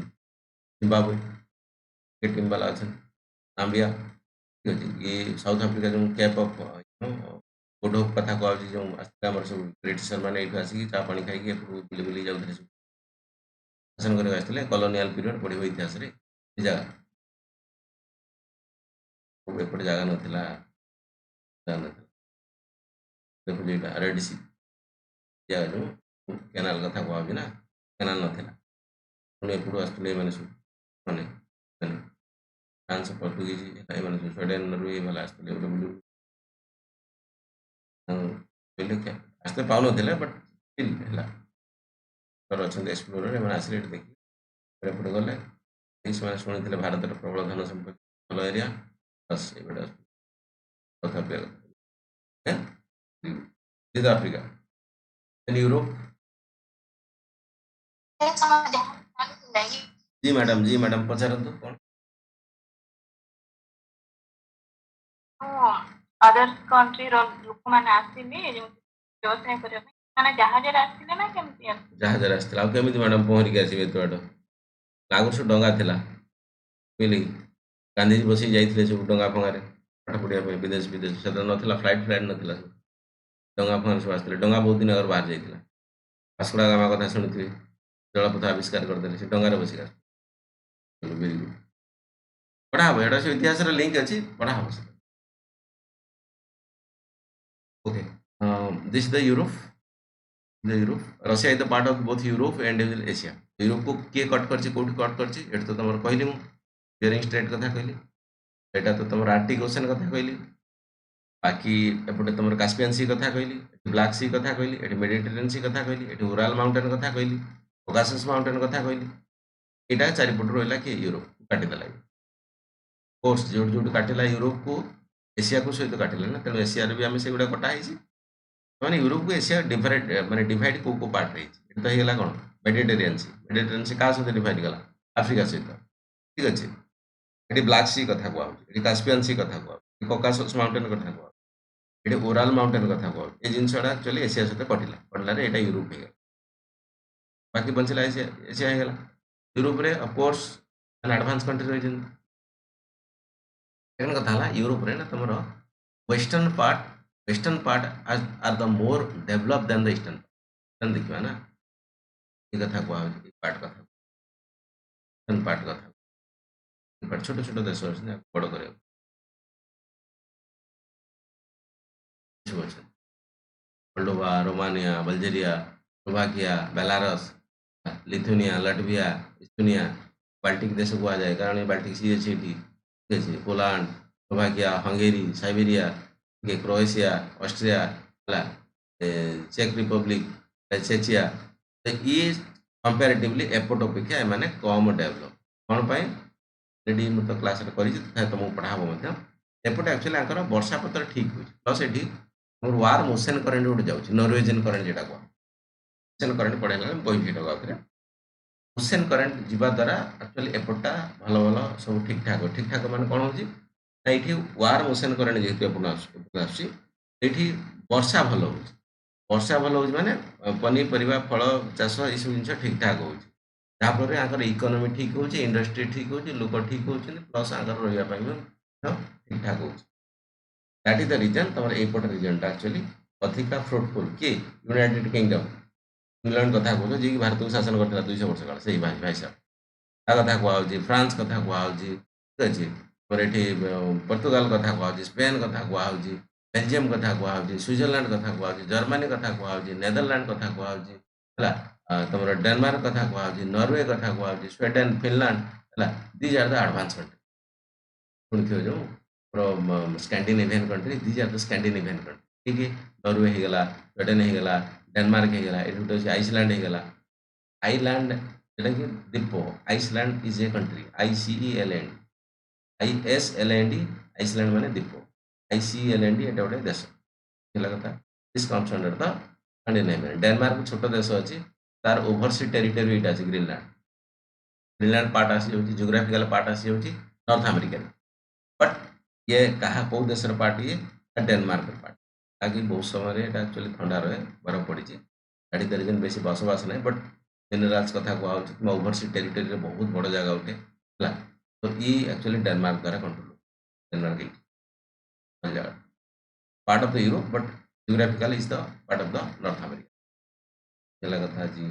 जिम्बाब्वे टीम वाला अच्छा नाम्बिया ठीक अच्छे ये साउथ आफ्रिका जो कैप ऑफ गुड होप कथा कहूँ जो आसते आम सब ब्रिटिशर मैंने ये आसिक चा पानी खाई बुली बुली जाते शासन करके आसते कलोनियाल पीरियड पढ़ो इतिहास रे जगह एपटे जगह नाला देखो ये रेड सी जगह जो केनाल कथा कहूँ ना केनाल नाला पुणी एपटू आसते मैंने सब मैंने फ्रांस पर्तुगीज ये सब स्वीडेन रू ये भला आसते गोटे बुली कहले आसते पाऊन बट स्टिल है अच्छा एक्सप्लोर एम आसिले देखिए एपटे गले ସେମାନେ ଶୁଣିଥିଲେ ଭାରତର ପ୍ରବଳ ଧନ ସମ୍ପତ୍ତି ଭଲ ଏରିଆ ବସ୍ ଏପଟେ କଥା ସାଉଥ ଆଫ୍ରିକା ଦେନ୍ यूरोप जी मैडम पचारନ୍ତୁ କ'ଣ अदर कंट्री लोक मैंने आसिले व्यवसाय करने माने जहाजरे आसिले ना केमती आसिले जहाजरे आसिले आ केमिति मैडम पहरिक आसिबे एते बाଟ आगुर सब डंगा थिला बुझिले गांधीजी बसी जाइथिले सब डंगा फंगारे पाठ पढ़िया पे विदेश विदेश से नथिला फ्लाइट नथिला डंगा फंगारे सब आसिले डंगा बहुत दिन अगर बाहर जाइथिला वास्को गामा कथा शुणुथिबे जलपथ आविष्कार करदेले से डंगारे बसी वेरी गुड पढ़ा हम एटा सब इतिहास रे लिंक अछि पढ़ा हम okay this is the Europe Russia is the part of both Europe and Asia Europe को किए कट करछि कोठी कट करछि एट तो तमर कहली मु बेरिंग स्ट्रेट कथा कहली एटा तो तमर आर्टिक ओशन कथा कहली बाकी एपटे तमर कास्पियन सी कथा कहली ब्लैक सी कथा कहली एट मेडिटेरियन सी कथा कहली एट उराल माउंटेन कथा कहली कोकासस माउंटेन कथा कहली एटा चारिपट रहिला कि यूरोप काटि देला कोर्स जोड जोड काटिला यूरोप को एशिया को सहित काटिला ना तेणु एशिया रे भी आमे सेगुडा कटा हिची माने यूरोप को एशिया डिफरेंट माने डिवाइड को पार्ट रही एटा तो हेला कोन मेडिटेरियन सी का सहित डिवाइड गला अफ्रीका सहित ठीक अछि एटी ब्लैक सी कथा को एटी कास्पियन सी कथा को एटी कोकासस माउंटेन कथा को एटी ओराल माउंटेन कथा को ए जिनसडा एक्चुअली एशिया सहित कटिला रे एटा यूरोप हे बाकी बंचला एशिया हे गला यूरोप रे of course an advance country रही जन सेकंड कथा हला यूरोप रे ना तमरो western part are the more develop than the eastern देखिबा ना ये कथा को पार्ट कथा पार्ट कथा बट छोटे छोटे देश अछि ना बड़ करे Moldova Romania Bulgaria Slovakia Belarus Lithuania Latvia Estonia Baltic देश को आ जाए कारण ये बाल्टिक सी अछि ठीक अछि Poland Slovakia Hungary Siberia Croatia Austria चेक रिपब्लिक चेचिया तो ये कंपैरेटिवली एपट अपेक्षा माने कम डेवलप कौन पाए रेडी मु तो क्लास रे करी तुमको पढ़ाबो मध्य एपट एक्चुअली आंकर वर्षा पत्र ठीक हो प्लस एटी मोर वार्म ओशन करंट उठ जाउछि नॉर्वेजियन करंट जेटा को ओशन करंट पढ़ेला बही फेट गाउथरे ओशन करंट जीवा द्वारा एक्चुअली एपटा भलो भलो सब ठीक ठाक माने कोन होछि एठी वार्म ओशन करंट जेतु अपन आछि एठी वर्षा भलो होछि माने पनी परिबा फल चाष ए सब जिंस ठीक ठाक होछि जहाँफल आंकर इकोनोमी ठीक होछि इंडस्ट्री ठीक होछि लोक ठीक होछि प्लस आंकर रहिया पाइबो ठीक ठाक होछि दैट इज द रीजन तमर एपट रीजन टा एक्चुअली अधिका फ्रूटफुल के यूनाइटेड किंगडम इंग्लैंड कथा कहू जी भारत को शासन करता 200 वर्ष काल से भाई साहब कथा कहु फ्रांस कथा कहु ठीक अच्छे पर ये पर्तुगाल कथा कहु स्पेन कथा कहु बेलजियम कथा कहु स्विट्जरलैंड कथा कहु जर्मनी कथा कहु नेदरलैंड कथा कहु तुम डेनमार्क कथा कहु नॉर्वे कथा कहु स्वीडेन फिनलैंड है these are the advance country शुणी जो Scandinavian country these are the Scandinavian country ठीक है नॉर्वे हो गला स्वीडेन हो गला डेनमार्क हो गला ये आइसलैंड हो गला आइलैंड द्वीप Iceland is a country ICELAND ISLAND Iceland माने द्वीप ICELAND एटा गोटे देश कथा this comes under the Scandinavian Denmark छोट देश अछि तार ओवरसी टेरिटरी इटा अछि ग्रीनलैंड पार्ट आसी होछि जियोग्राफिकल पार्ट आसी होछि नॉर्थ अमेरिका बट ये कहा को देशर पार्ट ये डेनमार्क पार्ट ताकि बहुत समय एक्चुअली ठंडा रहे बरफ पड़ी गाड़ी द रीजन बेसी बसवास ना बट मिनराल्स कथा कहूँ ओवरसी टेरिटरी बहुत बड़ जगह उठे है तो ये एक्चुअली डेनमार्क द्वारा कंट्रोल डेनमार्क जगह part of the Europe but geographical is the part of the North America ये कथा जी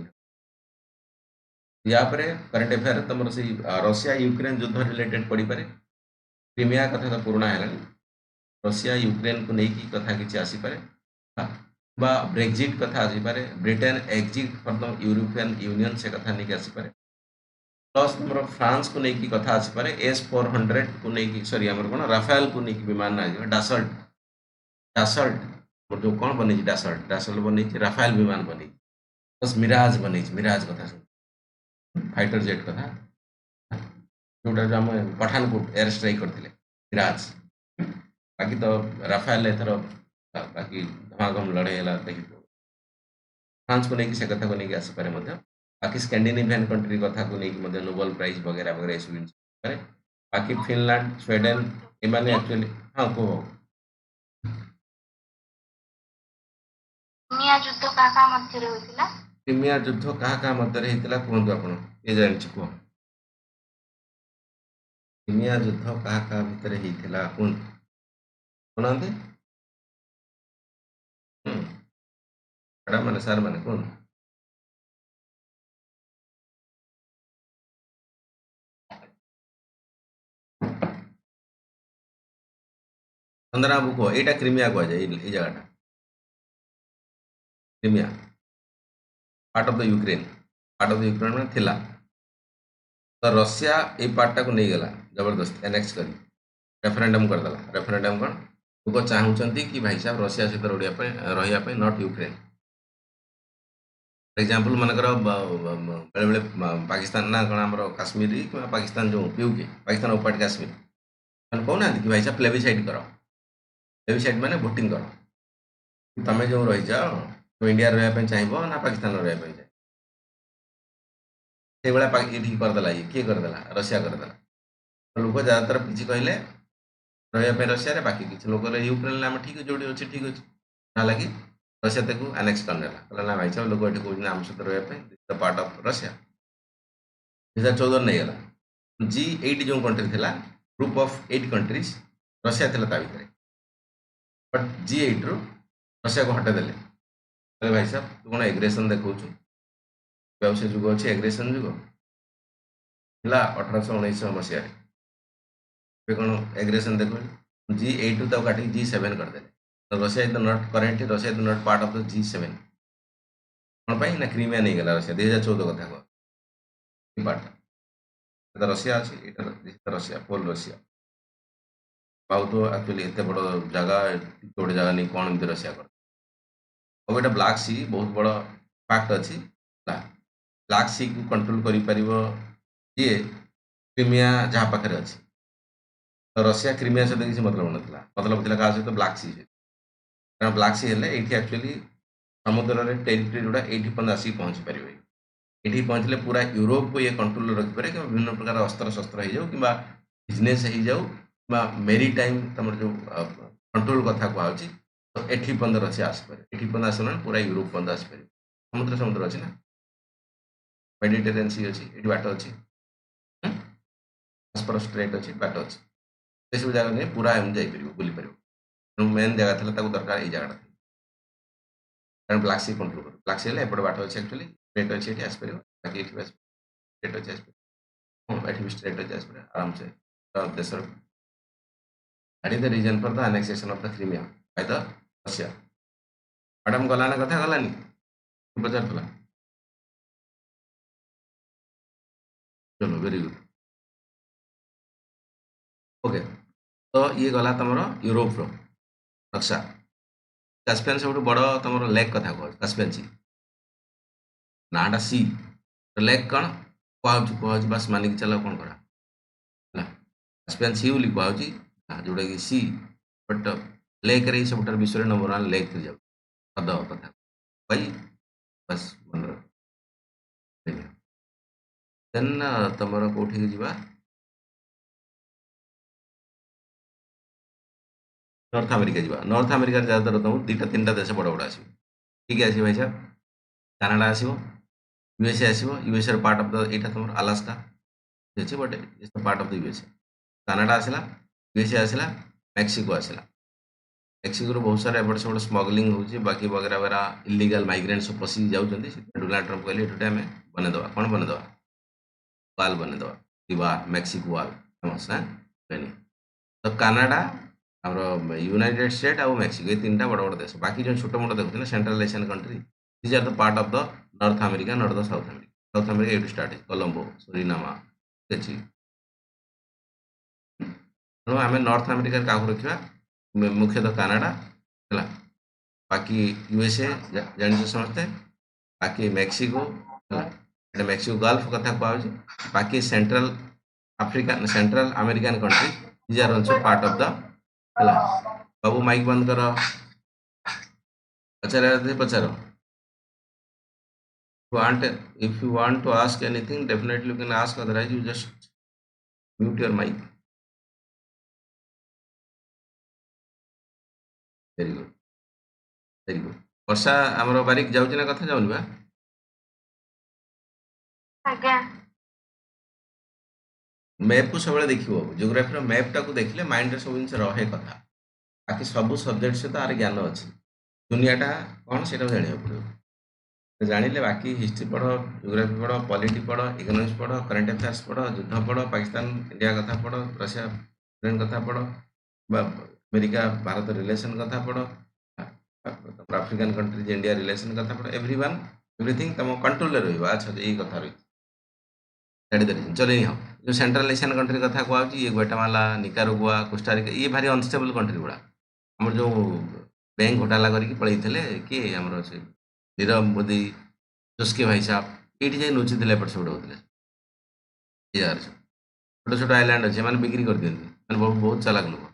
या परे करंट अफेयर तुम से रशिया यूक्रेन युद्ध रिलेटेड पढ़ी पारे क्रीमिया कथा तो पुराना है रशिया यूक्रेन को लेकिन कथा किसी आसीपे बा ब्रेक्जिट कथा आसीपे Britain exit for the European Union से कथा नहीं आसीपे प्लस तुम फ्रांस को लेकिन कथा आसीपे S-400 को लेकिन सॉरी आमर कौन राफेल को लेकिन विमान आ डासल्ट डासल्ट जो कौन बनी डासल्ट डासल्ट बनी राफेल विमान बनी प्लस मिराज बनी मिराज कथा फाइटर जेट कथा जोटा जो आम पठानकोट एयर स्ट्राइक करते मिराज बाकी तो राफेल एथर बाकी धमाधम लड़ाई है देखिए फ्रांस को लेकिन से कथा को लेकिन आसपे बाकी स्कैंडिनेवियन कंट्री कथा को लेकिन नोबेल प्राइज वगैरह वगैरह सब जिन बाकी फिनलैंड स्वीडेन एमाने एक्चुअली हाँ कहो क्रीमिया युद्ध काहा मध्य होइतिला क्रीमिया युद्ध क्या मध्य होता कहतु आप ये जानी कह क्रीमिया युद्ध क्या भितर होता कहते मैडम मैंने सार मैंने कौन चंदना बाबू कह यहाँ क्रीमिया कह जाए ये जगह Crimea part of the Ukraine में थिला तो रशिया ये पार्टा को नहीं गला जबरदस्त एनेक्स कर रेफरेंडम करदेला रेफरेंडम कौन लोग चाहूँगी कि भाई साहब रशिया सहित रही नॉट यूक्रेन एग्जाम्पल मनकर बेले बेले पाकिस्तान ना कौन आम काश्मीर कि पाकिस्तान जो पीयूके पाकिस्तान ओपाट काश्मीर मैंने कहना कि भाई साहब प्लेबिसाइड कर प्लेबिसाइड माने भोटिंग कर तुम जो रही तुम इंडिया रही चाहब ना पाकिस्तान रही चाहिए से भाया ये करदेला ये किए करदेला रशिया करदेला लोक ज़्यादातर किसी कहले रही रशिया बाकी किसी लोग यूक्रेन आम ठीक जो अच्छे ठीक अच्छे ना लगी रशिया ताको आनेक्स करनेला कहला ना भाई साहब लोग ये कहते आम सहित रही पार्ट ऑफ रशिया 2014 नहीं गला G8 जो कंट्री थिला ग्रुप ऑफ 8 कंट्रीज रशिया थिला ता भितर बट G8 रु रशिया को हटेदेले कहले भाई साहब तू कौन एग्रेसन देखु व्यवसाय जुग अच्छे एग्रेसन जुग थिला 1819 मसीह कौन एग्रेसन देखो G8 रु काटिक G7 करदेले Russia is not currently Russia is not part of the G7 कौन पाई ना क्रीमिया नहीं गला रशिया 2014 कथा कह पार्ट रशिया अच्छी रशिया फुल रशिया बहुत तो एक्चुअली एत बड़ जगह गोटे जगह नहीं कौन एमती रशिया कर अब ये ब्लैक सी बहुत बड़ फैक्ट अच्छी ब्लैक सी को कंट्रोल कर ये क्रीमिया जहाँ पाखे अच्छी तो रशिया क्रीमिया सहित किसी मतलब ना मतलब क्या सहित ब्लैक सी कारण ब्लैक सी है ये एक्चुअली समुद्र टेरिटरी गुड़ा ये पर्यटन आसिक पहुँची पारे ये पहुँचले पूरा यूरोप को ये कंट्रोल रखिपारे कि विभिन्न प्रकार अस्त्र शस्त्र हो जाऊ कि बिजनेस हो जाऊ कि मेरी टाइम तुम जो कंट्रोल कथा कहुच्छी तो ये पर्यटन रशिया आसपे ये पर्यटन आसना पूरा यूरोप पर्यटन आसपार समुद्र समुद्र अच्छी ना मेडिटेरियन सी अच्छी ये बाट अच्छी स्ट्रेट अच्छी बाट अच्छी ये सब जगह नहीं पूरा एम जापर बुली पार मेन जगह था दरकार ये जगह कारण ब्लैक सी कंट्रोल कर ब्लैक सी एपटे बाट अच्छे एक्चुअली स्ट्रेट अच्छे ये आसपार बाकी स्ट्रेट अच्छे आसपार ये स्ट्रेट अच्छे आसपार आराम से देश that is the reason for the annexation of the Crimea by the Russia madam गला ना कथा गलानी पचार चलो वेरी गुड ओके तो ये गला तुम यूरोप नक्शा कास्पियन सब बड़ तुम लेक कथा कह कास्पियन सी नाटा सी लेक कौन कह बास मानिक चल कौन करा कास्पियन सी बोली कह जोटा कि सी बट लेक रे सब विश्व नंबर 1 लेक जाऊ कथा भाई बस मन देन तुम कौटी जा नॉर्थ अमेरिका जा नॉर्थ अमेरिका ज़्यादातर तुम 2-3टा देश बड़ बड़ आस ठीक है भाई साहब कानाडा आसो यूएसए आसो यूएसए पार्ट ऑफ द यहाँ तुम अलास्का अच्छे but it's part of the USA Canada आसला यूएसए आसला मेक्सिको आसला मेक्सिको बहुत सारा एपटे सब स्मगलिंग होची बाकी वगैरह वगैरह इलीगल माइग्रेंट सब पसी जाउछन्ती डोनाल्ड ट्रम्प कहले एठुटे हमें बनेदवा कौन बनेदवा वाल बनेदवा दीवार मेक्सिको वाल फेमस ना कहनी तो कनाडा हमरो यूनाइटेड स्टेट और मेक्सिको ये तीन बड़ बड़ देश बाकी जो छोट मोट देखते ना Central Asian country these are the part of the North America not the South America ये स्टार्ट है कोलंबो सुरिनामा ठीक तेणु आम नॉर्थ अमेरिका क्या रखा मुख्यतः कनाडा है बाकी यूएसए जान समस्ते बाकी मेक्सिको है मेक्सिको गल्फ कथा कहु बाकी Central Africa Central American country these are also part of the है बाबू माइक बंद कर पचार want if you want to ask anything definitely you can ask otherwise you just mute your mic very good वर्षा हमरो बारिक जाउची ना कथा जाउनी बा आज्ञा मैप को सब देखिबो जियोग्राफी रो मैप टा को देखले माइंड रे सब जिंस रहे कथा बाकी सब सब्जेक्ट से तो आर ज्ञान अछि दुनिया टा कोन सेटा जानियो पड़ो जानिले बाकी हिस्ट्री पढ़ो जियोग्राफी पढ़ो पॉलिटी पढ़ो इकोनॉमिक्स पढ़ो करंट अफेयर्स पढ़ो युद्ध पढ़ो पाकिस्तान इंडिया कथा पढ़ो रशिया यूक्रेन कथा पढ़ो अमेरिका भारत रिलेशन कथा पढ़ो अफ्रिकन कंट्रीज इंडिया रिलेशन कथा पढ़ो एवरीवन एवरीथिंग तुम कंट्रोल रे रहइबा अच्छा यही कथा रही छाड़ी दे चले हो जो सेंट्रल एशियन कंट्री कथा कहूँ ये ग्वाटेमाला निकारागुआ कोस्टारिका ये भारी अनस्टेबल कंट्री गुड़ा आम जो बैंक घोटाला करके पलैते किए आमर से नीरव मोदी जोस्के भाई साहब ये जाए नुची थे एपट सेपट होते छोट छोट आइलैंड अच्छे मैंने बिक्री कर दिखती मैंने बहुत चालाक लोक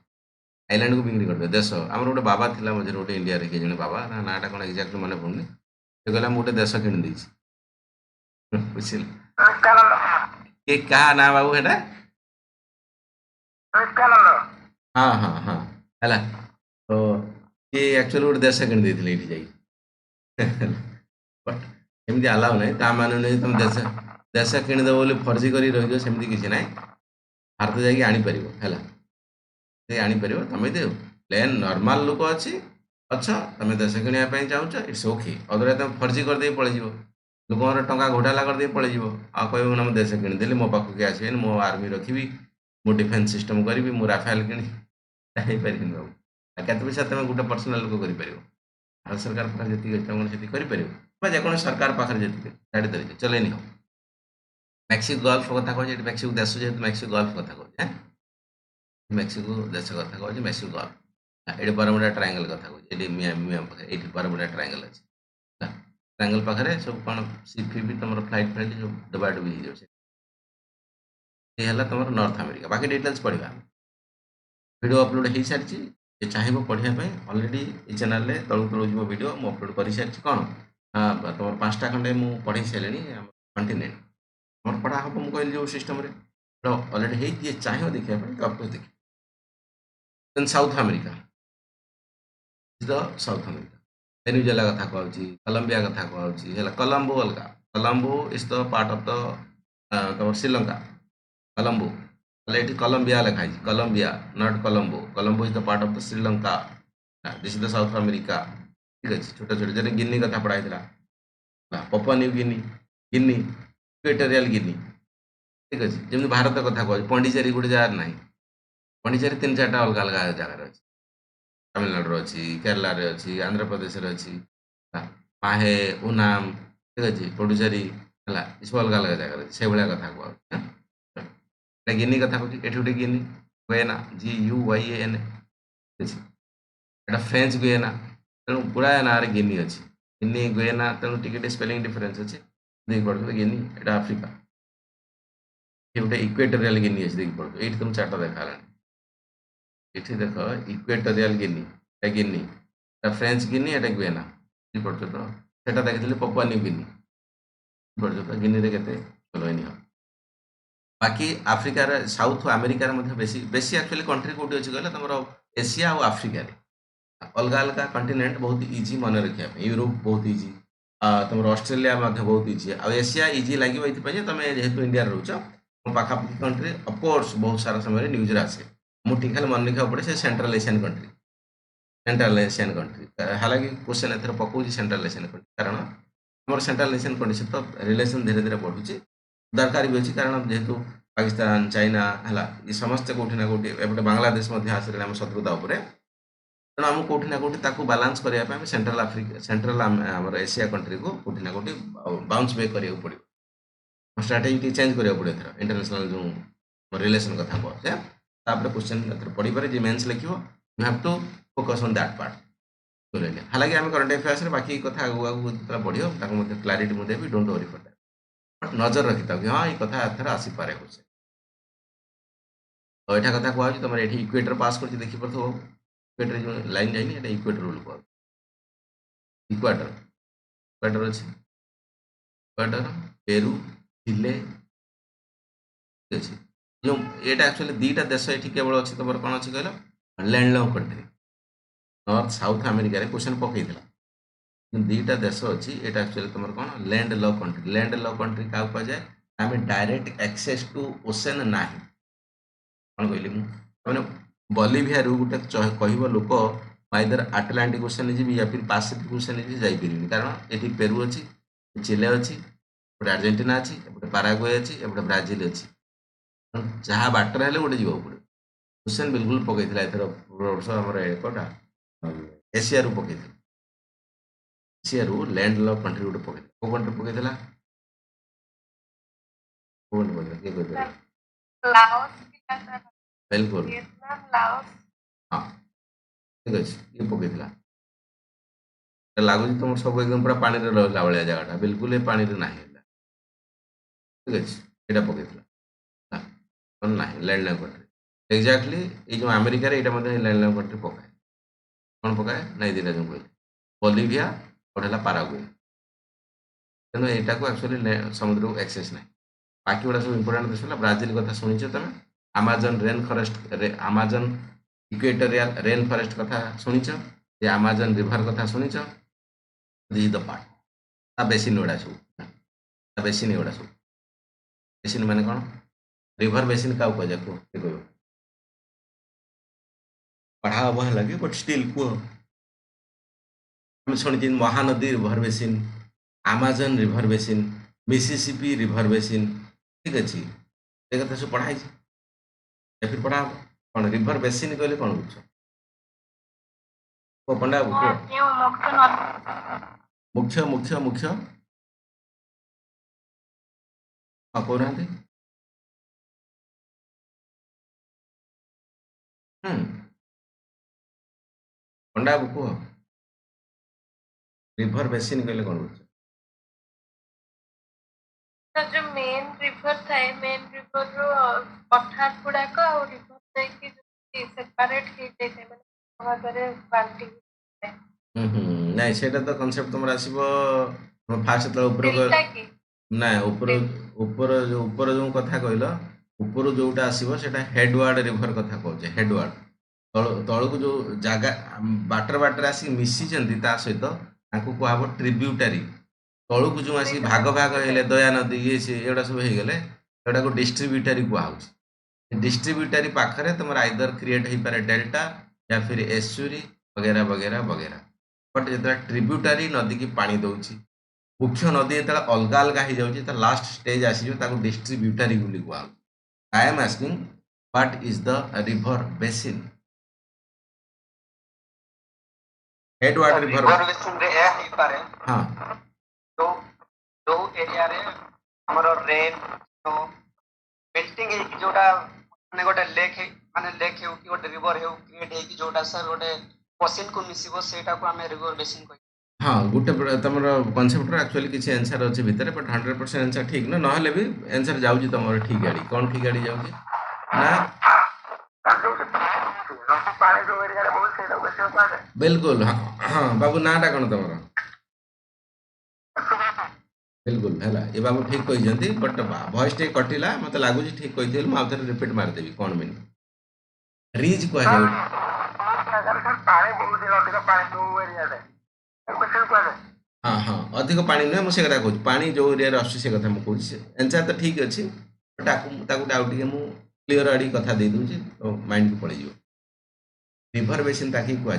आइलैंड को बिक्री करदे देश आमर गोटे बाबा था मझे गोटे इंडिया किए जन बाबा नाटा कौन एक्जाक्टली मन पड़ुनि से कहला गोटे देश किणी बुझे ये क्या ना बाबू है हाँ हाँ हाँ है तो ये एक्चुअली गोटे देश किणी ये बट एमती आलाउ ना ता मान नहीं तुम देश किणीदेव बोली फर्जी कर रही सेमती किसी ना भारत जाकि आनीपर है आनीपर तुम प्लेन नॉर्मल लोक अच्छी अच्छा तुम देश किणापी चाहूच इट्स ओके अदरवाइज तुम फर्जी करदे पलैज लोक टंका घोटाला करदे पलैज आ कह ना देश किणीदेली मो पाख के आसबे मो आर्मी रखी मो डिफेन्स सिस्टम करी मो राफेल किणी पारि बाबू के पैसा तुम गोटे पर्सनाल लोक कर भारत सरकार पाखे जी अच्छी कर जेको सरकार पाखे जी छाड़ी दे चलेनी हो मेक्सिको गल्फ कथा कहूँ मेक्सिको देश जेहतु मेक्सिको गल्फ कथा कहूँ मेक्सिको देश कथा कहूँ मेक्सिको गल्फ ये बरमुडा ट्रायंगल कथा कहूँ ये मियामी पाखे ये बरमुडा ट्रायंगल अच्छे ट्रायंगल पाखे सब कौन सीफी भी तुम फ्लाइट फ्लाइट जो डबाडुबी हो जाए तुम नॉर्थ अमेरिका बाकी डिटेल्स पढ़ा वीडियो अपलोड हो सारी ये चाहिए पढ़ाई अलरेडी ये चैनल में तलू तलू जो वीडियो मुझे अपलोड कर सारी कौन तुम 5टा खंडे मुझे पढ़ाई सारे कंटिनेंट मोर पढ़ा हम मुझे कहली जो सिस्टम अलरेडी ये चाहिए देखापी तो आपको देख then South America South America Venezuela कथा कहूँ कोलंबिया कथा कहूँ है कोलंबो अलग Colombo is the part of the तुम श्रीलंका कोलंबो ये कोलंबिया लिखाई Colombia not Colombo Colombo is the part of the Sri Lanka this is the South America ठीक अच्छे छोटे छोटे जैसे गिनी कथा पढ़ाई Papua New Guinea Guinea Equatorial Guinea ठीक अच्छे जमी भारत कथा कहूँ पंडिचेरी गोटे जगार ना पंडिचेरी 3-4टा अलग अलग जगार अच्छी तमिलनाडु अच्छी केरला अच्छी आंध्र प्रदेश अच्छी माहे उनाम ठीक अच्छे पुडुचेरी है सब अलग अलग जगार से कथा कहूँ गिनी कथा कहूँ ये गोटे गिनी गुएना GUYAN एटा फ्रेंच गुएना तेणु गुड़ाए ना गिनी अच्छी गिनी गुएना तेणु टिके स्पेलिंग डिफरेंस अच्छे देख पड़े गिनी एटा आफ्रिका ये गोटे इक्वेटोरियल गिनी अच्छे देख पड़े ये तुम 4टा देखा ये देख इक्वेटोरियल गिनी गिनी फ्रेंच गिनी एटा गुएना देख पड़े तो सेटा देखी पपुआ न्यू गिनी पड़े तो गिनी के चलनी हो बाकी आफ्रिकार साउथ अमेरिकार बेसी बेसी एक्चुअली कंट्री कौटी अच्छी कहले तुम एशिया और आफ्रिकार अलग अलग कंटिनेंट बहुत इजी मन रखा यूरोप बहुत इजी तुम ऑस्ट्रेलिया बहुत इजी आ एशिया इजी लगे ये तुम जेहेतु इंडिया रोच पाखापाखि कंट्री अफकोर्स बहुत सारा समय न्यूज आसे मुझे ठीक खाली मन रखा पड़े से central Asian country central Asian country. हालांकि क्वेश्चन एथर पकाउछि सेंट्रल एशियन कंट्री कारण हमर सेंट्रल एशियन कंट्री सहित रिलेशन धीरे धीरे बढ़ुछि दरकार भी अछि कारण जेहेतु पाकिस्तान चाइना हला ये समस्त कोठी ना कोठी एपटे बांग्लादेश मध्य आसरे हम शत्रुता उपरे तेणु आम कोठी ना कोठी ताकू बालांस करिया पे हम सेंट्रल आफ्रिका सेंट्रल हमर एशिया कंट्री को कोठी ना कोठी बाउंस बैक करिया पड़िबो स्ट्रेटजी चेंज करिया पड़े एथर इंटरनेशनल जो रिलेशन कथा कहछे तापर क्वेश्चन एथर पढ़ी पारे जे मेंस लिखिबो you have to focus on that part बोलेंगे। हालांकि आम करंट अफेयर्स बाकी कथा आगू आगू जो बढ़ियो ताको क्लारिटी मुझे भी don't worry for that but नजर रखी था कि हाँ ये कथा एथर आसीपे क्वेश्चन तो यहाँ कथा कहूँ तुम ये इक्वेटर पास कर देखी पार्थ इक्वेटर जो लाइन जाइए ये इक्वेटर रूल कह इक्वेटर इक्वेटर अच्छे इक्वेटर पेरू चिले ठीक अच्छे जो ये एक्चुअली दीटा देश ये केवल अच्छी तुम कौन अच्छी कहल landlocked country North South America रे क्वेश्चन पकई दीटा देश अच्छी ये एक्चुअली तुम कौन लैंड लॉ कंट्री क्या कहुए आम डायरेक्ट एक्सेस टू ओशन ना कौन कहली मुझे बलिभिया रू गोटे कह लोक आइदर आटलांटिक ओशन जी या फिर पासिफिक ओशन जी जापरि कारण ये पेरू अच्छी चिले अच्छी एपटे अर्जेंटीना अच्छी एपटे पाराग्वे अच्छी एपटे ब्राजिल अच्छी जहाँ बाटर हेल्ले गोटे जीवा पड़े क्वेश्चन बिल्कुल पकई एथर वर्ष आम कौटा एशिया रू पकई एशिया रू लैंड लॉ कंट्री गोटे पकई कौ कंट्री पकई लाओस भी था सर, बिल्कुल वियतनाम लाओस हाँ ठीक अच्छे ये पकई लगुच तुम सब एकदम पूरा पानी रहा भाया जगह बिल्कुल पानी ना ठीक अच्छे यहाँ पकई ना लैंड लॉ कंट्री एक्जाक्टली ये जो अमेरिका यहाँ लैंड लॉ कंट्री पकाए कौन पकाए ना ये दिन जो कहले बोलिविया और है पाराग्वे तेणु यहाँ को एक्चुअली समुद्र को एक्सेस ना बाकी गुड़ा सब इंपोर्टाट देश ब्राजिल कथा शुणिच तुम Amazon rain forest Amazon equatorial rain forest कथा शुणिच ये आमाजन रिवर कथा शुणिच दिस द पार्ट बेसिन गुड़ा सब बेसिन गुड़ा सब बेसिन माने कौन रिवर बेसिन क्या कह कह पढ़ा हम लगे बट स्टिल कह शुणी Mahanadi river basin Amazon river basin Mississippi river basin ठीक अच्छे ये कथा सब पढ़ाई या फिर पढ़ा कौन रिवर बेसिन कहले कौन बुझ पंडा जो मुख्य मुख्य मुख्य मुख्य हाँ कहना पंडा कह रिवर बेसिन कहले कौन बुझ सर जो मेन रिवर थाए मेन रिवर रो पठार गुड़ाक और रिवर जाइए सेपरेट हो जाए माने भागरे बाल्टी नाई सेटा तो कॉन्सेप्ट तुम आसब फास्ट तो ऊपर डेल्टा की ना ऊपर जो कथा कहल ऊपर जोटा आसब से हेडवार्ड रिवर कथा कहे हेडवार्ड तल को जो जगह बाटर बाटर आसिक मिसी सहित कहब ट्रिब्यूटारी तलू को जो आसिक भाग भाग हेले दया नदी ये सी एगुड़ा सब होगले एगुड़ा को डिस्ट्रीब्यूटारी कहूँ डिस्ट्रीब्यूटारी पाखे तुम आइदर क्रिएट हो पारे डेल्टा या फिर एस्चुरी वगैरह वगैरह वगैरह बट जो ट्रिब्यूटारी नदी की पानी दौर मुख्य नदी जो अलग अलग हो जाए लास्ट स्टेज आसीज डिस्ट्रीब्यूटारी कहूँ I am asking what is the river basin headwater river basin रे ए ही पारे हाँ जो जो एरिया रे हमर रेन तो मेल्टिंग है कि जोटा माने गोटे लेक है माने लेक है कि गोटे रिवर है क्रिएट है कि जोटा सर गोटे ओशन को मिसिबो सेटा को हमें रिवर बेसिन कहि हाँ गोटे तुम कनसेप्ट एक्चुअली किसी आंसर अच्छे भितर बट 100% आंसर ठीक ना ना भी आंसर जाऊँगी तुम ठीक गाड़ी कौन ठीक गाड़ी जाऊँगी ना बिल्कुल हाँ हाँ बाबू नाटा कौन तुम बिल्कुल है ये बाबू ठीक कहते बट भॉइस टे कटिला मत लगुच ठीक कही मुझे रिपीट मारिदेवी कौन मिन रिज कह हाँ हाँ अधिक पानी नुहे मुझे कथा कहूँ पानी जो एरिया आस कथा मुझे आंसर तो ठीक अच्छे बट आउ टे क्लीयर आड़ी कथा दे दूँ तो माइंड को पड़े रिवर बेसिन ताकि कह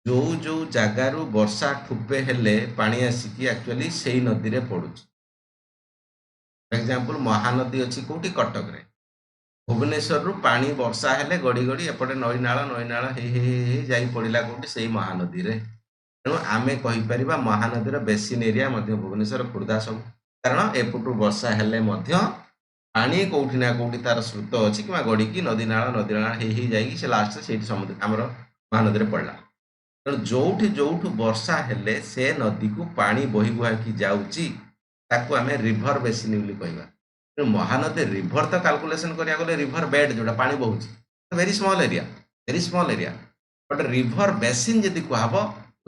जो जो ଜାଗାରୁ ବର୍ଷା ଠୁପେ ହେଲେ ପାଣି ଆସିକି ଆକ୍ଚୁଆଲି ସେଇ ନଦୀରେ ପଡୁଛି। ଫର ଏକ୍ଜାମ୍ପଲ ମହାନଦୀ ଅଛି କୋଉଠି କଟକରେ, ଭୁବନେଶ୍ୱରରୁ ପାଣି ବର୍ଷା ହେଲେ ଗଡ଼ି ଗଡ଼ି ଏପଟେ ନଈନାଳ ହେଇ ହେଇ ହେଇ ହେଇ ଯାଇ ପଡ଼ିଲା କୋଉଠି ସେଇ ମହାନଦୀରେ। ତେଣୁ ଆମେ କହିପାରିବା ମହାନଦୀର ବେସିନ୍ ଏରିଆ ମଧ୍ୟ ଭୁବନେଶ୍ୱର ଖୋର୍ଦ୍ଧା ସବୁ, କାରଣ ଏପଟୁ ବର୍ଷା ହେଲେ ମଧ୍ୟ ପାଣି କୋଉଠି ନା କୋଉଠି ତାର ସ୍ରୋତ ଅଛି କିମ୍ବା ଗଡ଼ିକି ନଦୀନାଳ ହେଇ ହେଇ ଯାଇକି ସେ ଲାଷ୍ଟରେ ସେଇଠି ସମୁଦ୍ର ଆମର ମହାନଦୀରେ ପଡ଼ିଲା। ତେଣୁ ଯୋଉଠୁ ବର୍ଷା ହେଲେ ସେ ନଦୀକୁ ପାଣି ବୋହି ବୁହାକି ଯାଉଛି ତାକୁ ଆମେ ରିଭର ବେସିନ୍ ବୋଲି କହିବା। ତେଣୁ ମହାନଦୀ ରିଭର ତ କାଲକୁଲେସନ କରିବାକୁ ଗଲେ ରିଭର ବେଡ୍ ଯୋଉଟା ପାଣି ବହୁଛି very small area but river basin ଯଦି କୁହାହବ